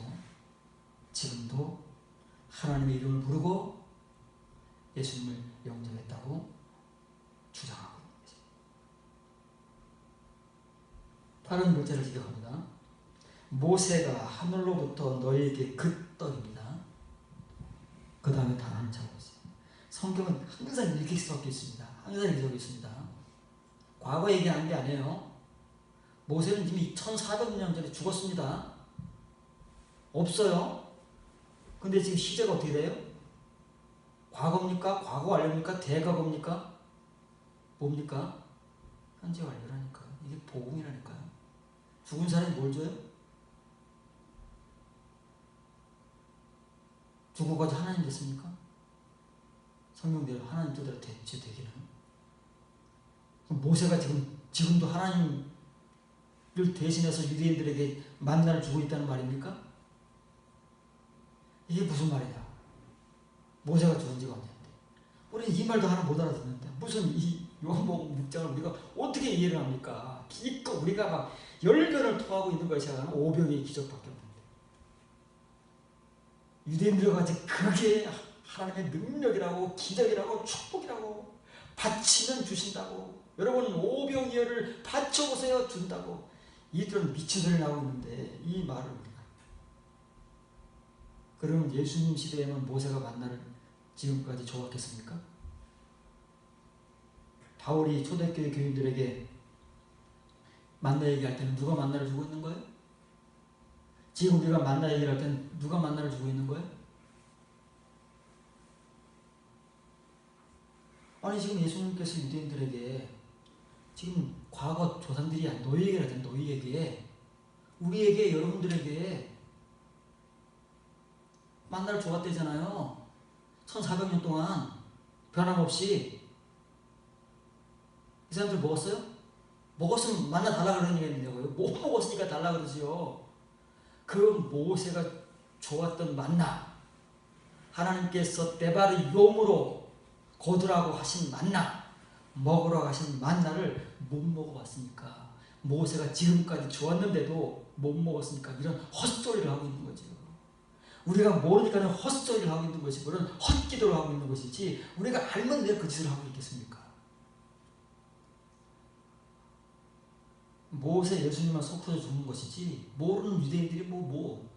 지금도 하나님의 이름을 부르고 예수님을 영접했다고 주장하고 있는 것입니다. 다른 글자를 기억합니다. 모세가 하늘로부터 너희에게 그 떡입니다. 그 다음에 단어를 찾고 있어요. 성경은 항상 이렇게 섞여 있습니다. 항상 이렇게 섞여 있습니다. 과거 얘기하는 게 아니에요. 모세는 이미 1400년 전에 죽었습니다. 없어요. 근데 지금 시제가 어떻게 돼요? 과거입니까? 과거 완료입니까? 대과거입니까? 뭡니까? 현재 완료라니까요. 이게 복음이라니까요. 죽은 사람이 뭘 줘요? 죽어가지 하나님 됐습니까? 성경대로 하나님 뜻대로 제 되기는. 그럼 모세가 지금도 하나님을 대신해서 유대인들에게 만나를 주고 있다는 말입니까? 이게 무슨 말이냐? 모세가 죽은 지가 언제인데? 우리는 이 말도 하나 못 알아듣는데 무슨 이 요한복음 6장을 우리가 어떻게 이해를 합니까? 기껏 우리가 막 열변을 토하고 있는 것이 아니라 500의 기적밖에 없는데 유대인들 가지 그게 하나님의 능력이라고 기적이라고 축복이라고 바치면 주신다고 여러분 500여를 바쳐보세요 준다고 이들은 미친 소리 나오고 있는데 이 말을 우리가 그러면 예수님 시대에만 모세가 만나를 지금까지 좋았겠습니까? 바울이 초대교회 교인들에게 만나 얘기할 때는 누가 만나를 주고 있는 거예요? 지금 우리가 만나 얘기할 때는 누가 만나를 주고 있는 거예요? 아니 지금 예수님께서 유대인들에게 지금 과거 조상들이 아닌 너희에게 하든 너희에게 우리에게 여러분들에게 만나를 주었대잖아요. 1400년 동안 변함없이 이 사람들 먹었어요? 먹었으면 만나 달라 그러는 얘기가 있냐고요. 못 먹었으니까 달라 그러지요. 그 모세가 좋았던 만나 하나님께서 때바르 용으로 거두라고 하신 만나 먹으라고 하신 만나를 못 먹어봤으니까 모세가 지금까지 좋았는데도 못 먹었으니까 이런 헛소리를 하고 있는 거죠. 우리가 모르니까 헛소리를 하고 있는 것이고 그런 헛기도를 하고 있는 것이지 우리가 알면 왜 그 짓을 하고 있겠습니까? 모세 예수님만 속혀서 죽는 것이지 모르는 유대인들이 너무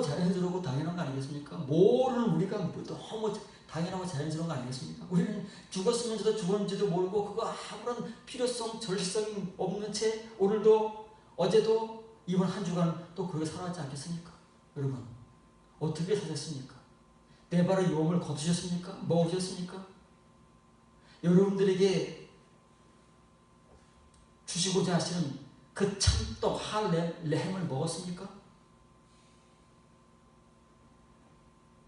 자연스럽고 당연한 거 아니겠습니까? 모르는 우리가 너무 당연하고 자연스러운 거 아니겠습니까? 우리는 죽었으면서도 죽었는지도 모르고 그거 아무런 필요성, 절실성이 없는 채 오늘도 어제도 이번 한 주간 또 그렇게 살아왔지 않겠습니까? 여러분 어떻게 사셨습니까? 내 발의 용을 거두셨습니까? 먹으셨습니까? 여러분들에게 주시고자 하시는 그 참떡 할렘을 먹었습니까?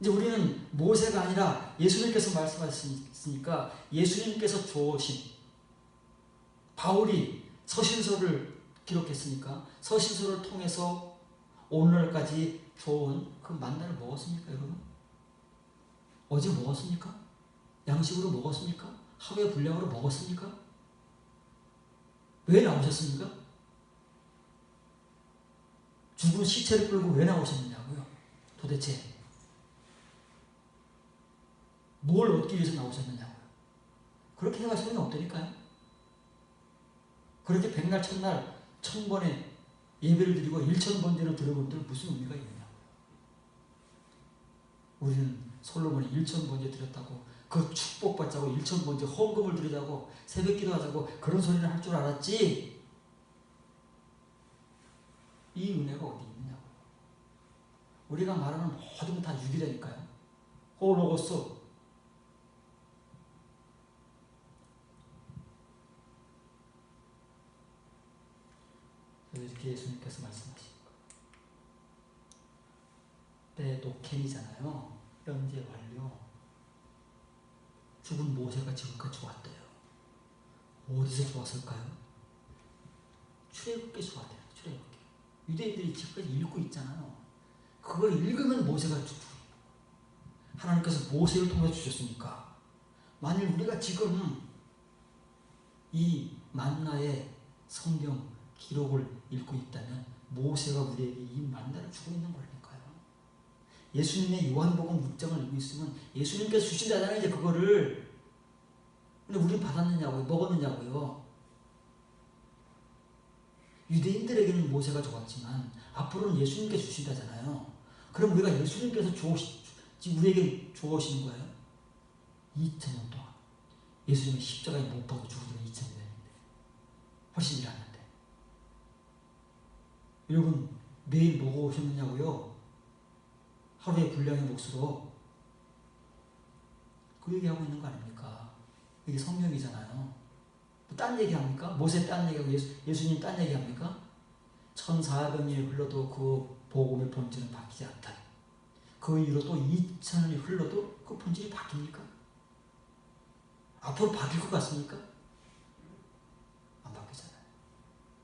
이제 우리는 모세가 아니라 예수님께서 말씀하셨으니까 예수님께서 주오신 바울이 서신서를 기록했으니까 서신서를 통해서 오늘날까지 좋은 그 만나를 먹었습니까, 여러분? 어제 먹었습니까? 양식으로 먹었습니까? 하루의 분량으로 먹었습니까? 왜 나오셨습니까? 죽은 시체를 끌고 왜 나오셨느냐고요? 도대체 뭘 얻기 위해서 나오셨느냐고요? 그렇게 생각할 수는 없다니까요. 그렇게 백날 첫날 1000번의 예배를 드리고 1000번째로 들어본들 무슨 의미가 있느냐고요. 우리는 솔로몬이 1000번째 드렸다고 그 축복받자고 1000번째 헌금을 드리자고 새벽기도 하자고 그런 소리를 할 줄 알았지 이 은혜가 어디 있느냐고. 우리가 말하는 모든 건 다 유기라니까요. 호로고스 이렇게 예수님께서 말씀하시는 거예요. 노캔이잖아요. 현재 완료. 죽은 모세가 지금까지 좋았대요. 어디서 좋았을까요? 출애굽기 좋았대요. 출애굽기. 유대인들이 지금까지 읽고 있잖아요. 그걸 읽으면 모세가 죽고 하나님께서 모세를 통해 주셨으니까 만일 우리가 지금 이 만나의 성경 기록을 읽고 있다면 모세가 우리에게 이 만나를 주고 있는 거라니까요. 예수님의 요한복음 6장을 읽고 있으면 예수님께서 주신다잖아요. 이제 그거를. 근데 우리는 받았느냐고요? 먹었느냐고요? 유대인들에게는 모세가 좋았지만 앞으로는 예수님께서 주신다잖아요. 그럼 우리가 예수님께서 지금 우리에게 주어오시는 거예요? 2000년 동안 예수님의 십자가에 못 박혀 죽은 지가 2000년인데 훨씬 일하는데. 여러분 매일 먹어오셨느냐고요? 하루의 분량의 몫으로. 그 얘기하고 있는 거 아닙니까? 이게 성경이잖아요. 딴 얘기합니까? 모세 딴 얘기하고 예수님 딴 얘기합니까? 1400년이 흘러도 그 복음의 본질은 바뀌지 않다. 그 이후로 또 2000년이 흘러도 그 본질이 바뀝니까? 앞으로 바뀔 것 같습니까? 안 바뀌잖아요.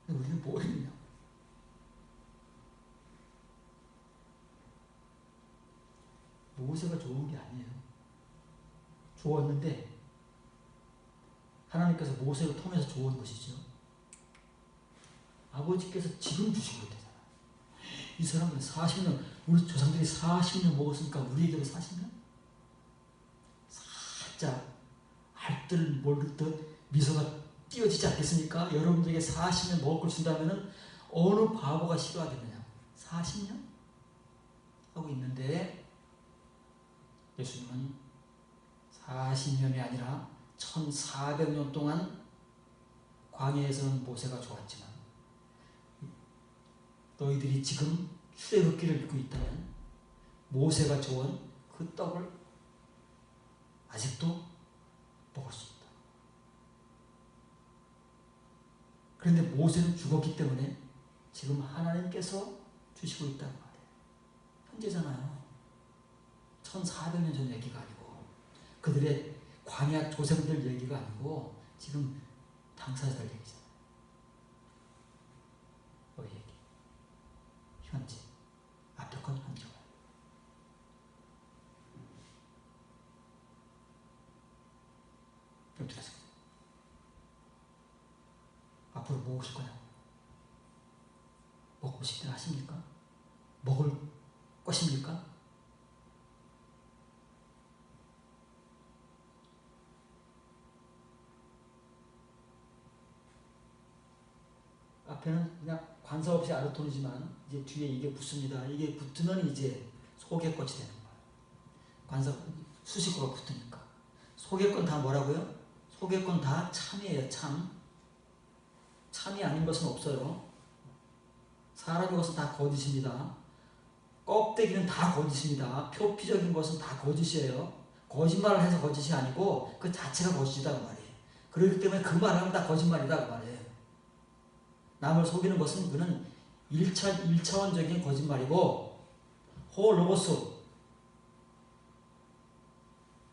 근데 우리는 뭐 했냐? 모세가 좋은 게 아니에요. 좋았는데 하나님께서 모세를 통해서 좋은 것이죠. 아버지께서 지금 주시고 있잖아요. 이 사람은 40년, 우리 조상들이 40년 먹었으니까 우리에게도 40년? 살짝 알뜰 모르듯 미소가 띄어지지 않겠습니까? 여러분들에게 40년 먹을 걸 준다면 어느 바보가 싫어하겠느냐? 40년? 하고 있는데 예수님은 40년이 아니라 1400년 동안 광야에서는 모세가 좋았지만 너희들이 지금 출애굽기를 읽고 있다면 모세가 좋은 그 떡을 아직도 먹을 수 있다. 그런데 모세는 죽었기 때문에 지금 하나님께서 주시고 있다는 말이에요. 현재잖아요. 1400년 전 얘기가 아니고 그들의 광야 조상들 얘기가 아니고 지금 당사자들 얘기잖아요. 그 얘기. 현재. 앞에 건 현재가. 어떻게 하세요? 앞으로 뭐 오실 거냐고. 먹고 싶다 하십니까? 먹을 것입니까? 앞에는 그냥 관사 없이 아르토니지만 이제 뒤에 이게 붙습니다. 이게 붙으면 이제 소개꽃이 되는 거예요. 관사 수식어가 붙으니까. 소개꽃 다 뭐라고요? 소개꽃 다 참이에요. 참. 참이 아닌 것은 없어요. 사람의 것은 다 거짓입니다. 껍데기는 다 거짓입니다. 표피적인 것은 다 거짓이에요. 거짓말을 해서 거짓이 아니고 그 자체가 거짓이다 그 말이에요. 그렇기 때문에 그 말하면 다 거짓말이다 그 말이에요. 남을 속이는 것은 그는 1차원적인 거짓말이고 호로고스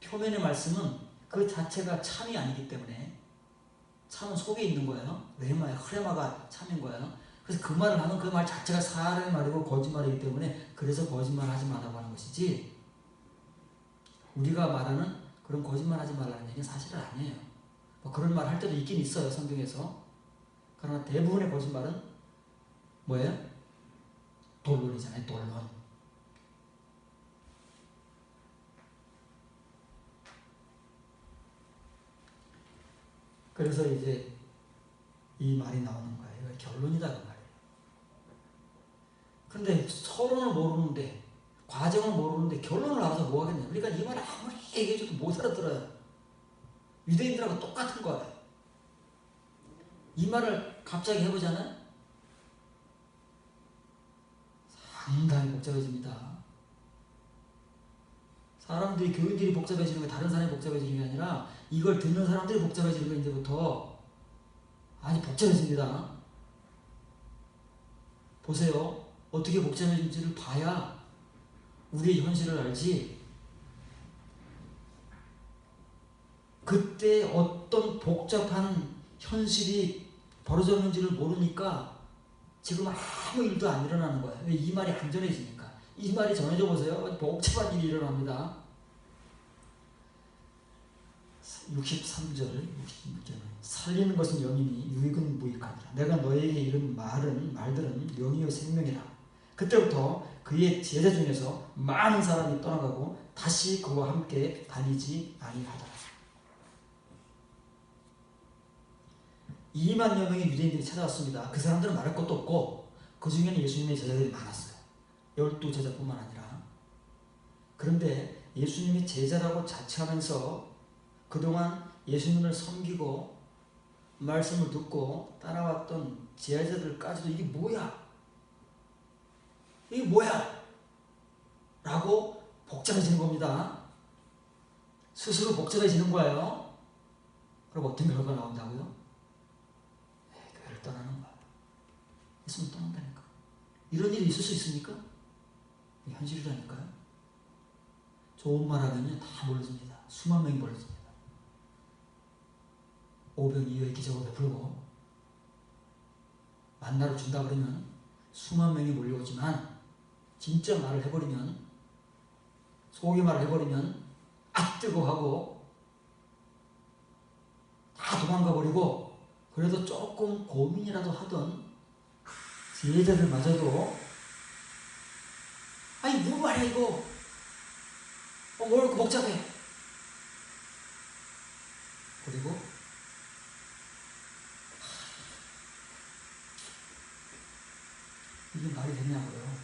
표면의 말씀은 그 자체가 참이 아니기 때문에 참은 속에 있는 거예요. 레마야, 흐레마가 참인 거예요. 그래서 그 말을 하면 그 말 자체가 사람의 말이고 거짓말이기 때문에 그래서 거짓말 하지 말라고 하는 것이지 우리가 말하는 그런 거짓말 하지 말라는 얘기는 사실은 아니에요. 뭐 그런 말 할 때도 있긴 있어요. 성경에서. 그러나 대부분의 거짓말은 뭐예요? 돌론이잖아요. 돌론. 그래서 이제 이 말이 나오는 거예요. 결론이다 그 말이에요. 그런데 서론을 모르는데 과정을 모르는데 결론을 알아서 뭐 하겠냐. 그러니까 이 말 아무리 얘기해줘도 못 알아들어요. 유대인들하고 똑같은 거예요. 이 말을 갑자기 해보잖아요. 상당히 복잡해집니다. 사람들이 교인들이 복잡해지는 게 다른 사람이 복잡해지는 게 아니라 이걸 듣는 사람들이 복잡해지는 거 이제부터 아주 복잡해집니다. 보세요. 어떻게 복잡해진지를 봐야 우리의 현실을 알지. 그때 어떤 복잡한 현실이 벌어졌는지를 모르니까 지금 아무 일도 안 일어나는 거예요. 왜? 이 말이 안 전해지니까. 이 말이 전해져 보세요. 복잡한 일이 일어납니다. 63절, 66절. 살리는 것은 영이니 유익은 무익하니라. 내가 너에게 이른 말들은 영이요 생명이라. 그때부터 그의 제자 중에서 많은 사람이 떠나가고 다시 그와 함께 다니지 아니하더라. 2만여 명의 유대인들이 찾아왔습니다. 그 사람들은 말할 것도 없고 그 중에는 예수님의 제자들이 많았어요. 12제자뿐만 아니라. 그런데 예수님이 제자라고 자처하면서 그동안 예수님을 섬기고 말씀을 듣고 따라왔던 제자들까지도 이게 뭐야? 이게 뭐야? 라고 복잡해지는 겁니다. 스스로 복잡해지는 거예요. 그럼 어떤 결과가 나온다고요? 교회를 떠나는 거야. 예수님 떠난다니까. 이런 일이 있을 수 있습니까? 현실이라니까요. 좋은 말 하면요 다 몰려집니다. 수만 명이 몰려집니다. 오병 이어의 기적을 베풀고 만나를 준다 그러면 수만 명이 몰려오지만 진짜 말을 해버리면 속의 말을 해버리면 뜨거 하고 다 도망가 버리고 그래도 조금 고민이라도 하던 제자들마저도 아니 누구 말이야 이거 뭘 이렇게 복잡해 그리고 이게 말이 되냐고요.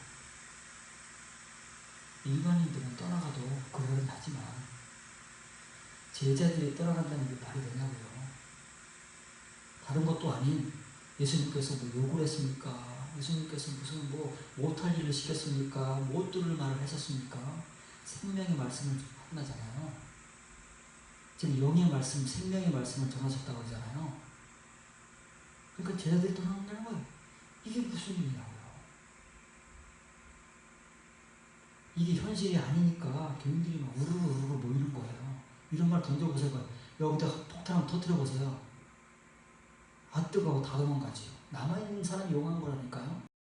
일반인들은 떠나가도 그러긴 하지만 제자들이 떠나간다는 게 말이 되냐고요. 다른 것도 아닌 예수님께서 뭐 욕을 했습니까? 예수님께서 무슨 뭐 못할 일을 시켰습니까? 못 들을 말을 하셨습니까? 생명의 말씀을 하나잖아요. 지금 영의 말씀, 생명의 말씀을 전하셨다고 하잖아요. 그러니까 제자들이 떠나간다는 거예요. 이게 무슨 일이냐고요. 이게 현실이 아니니까 교인들이 막 우르르 모이는 거예요. 이런 말 던져보세요. 여기다 폭탄을 터뜨려보세요. 뜨거워 다 도망가지요. 남아있는 사람이 용한 거라니까요.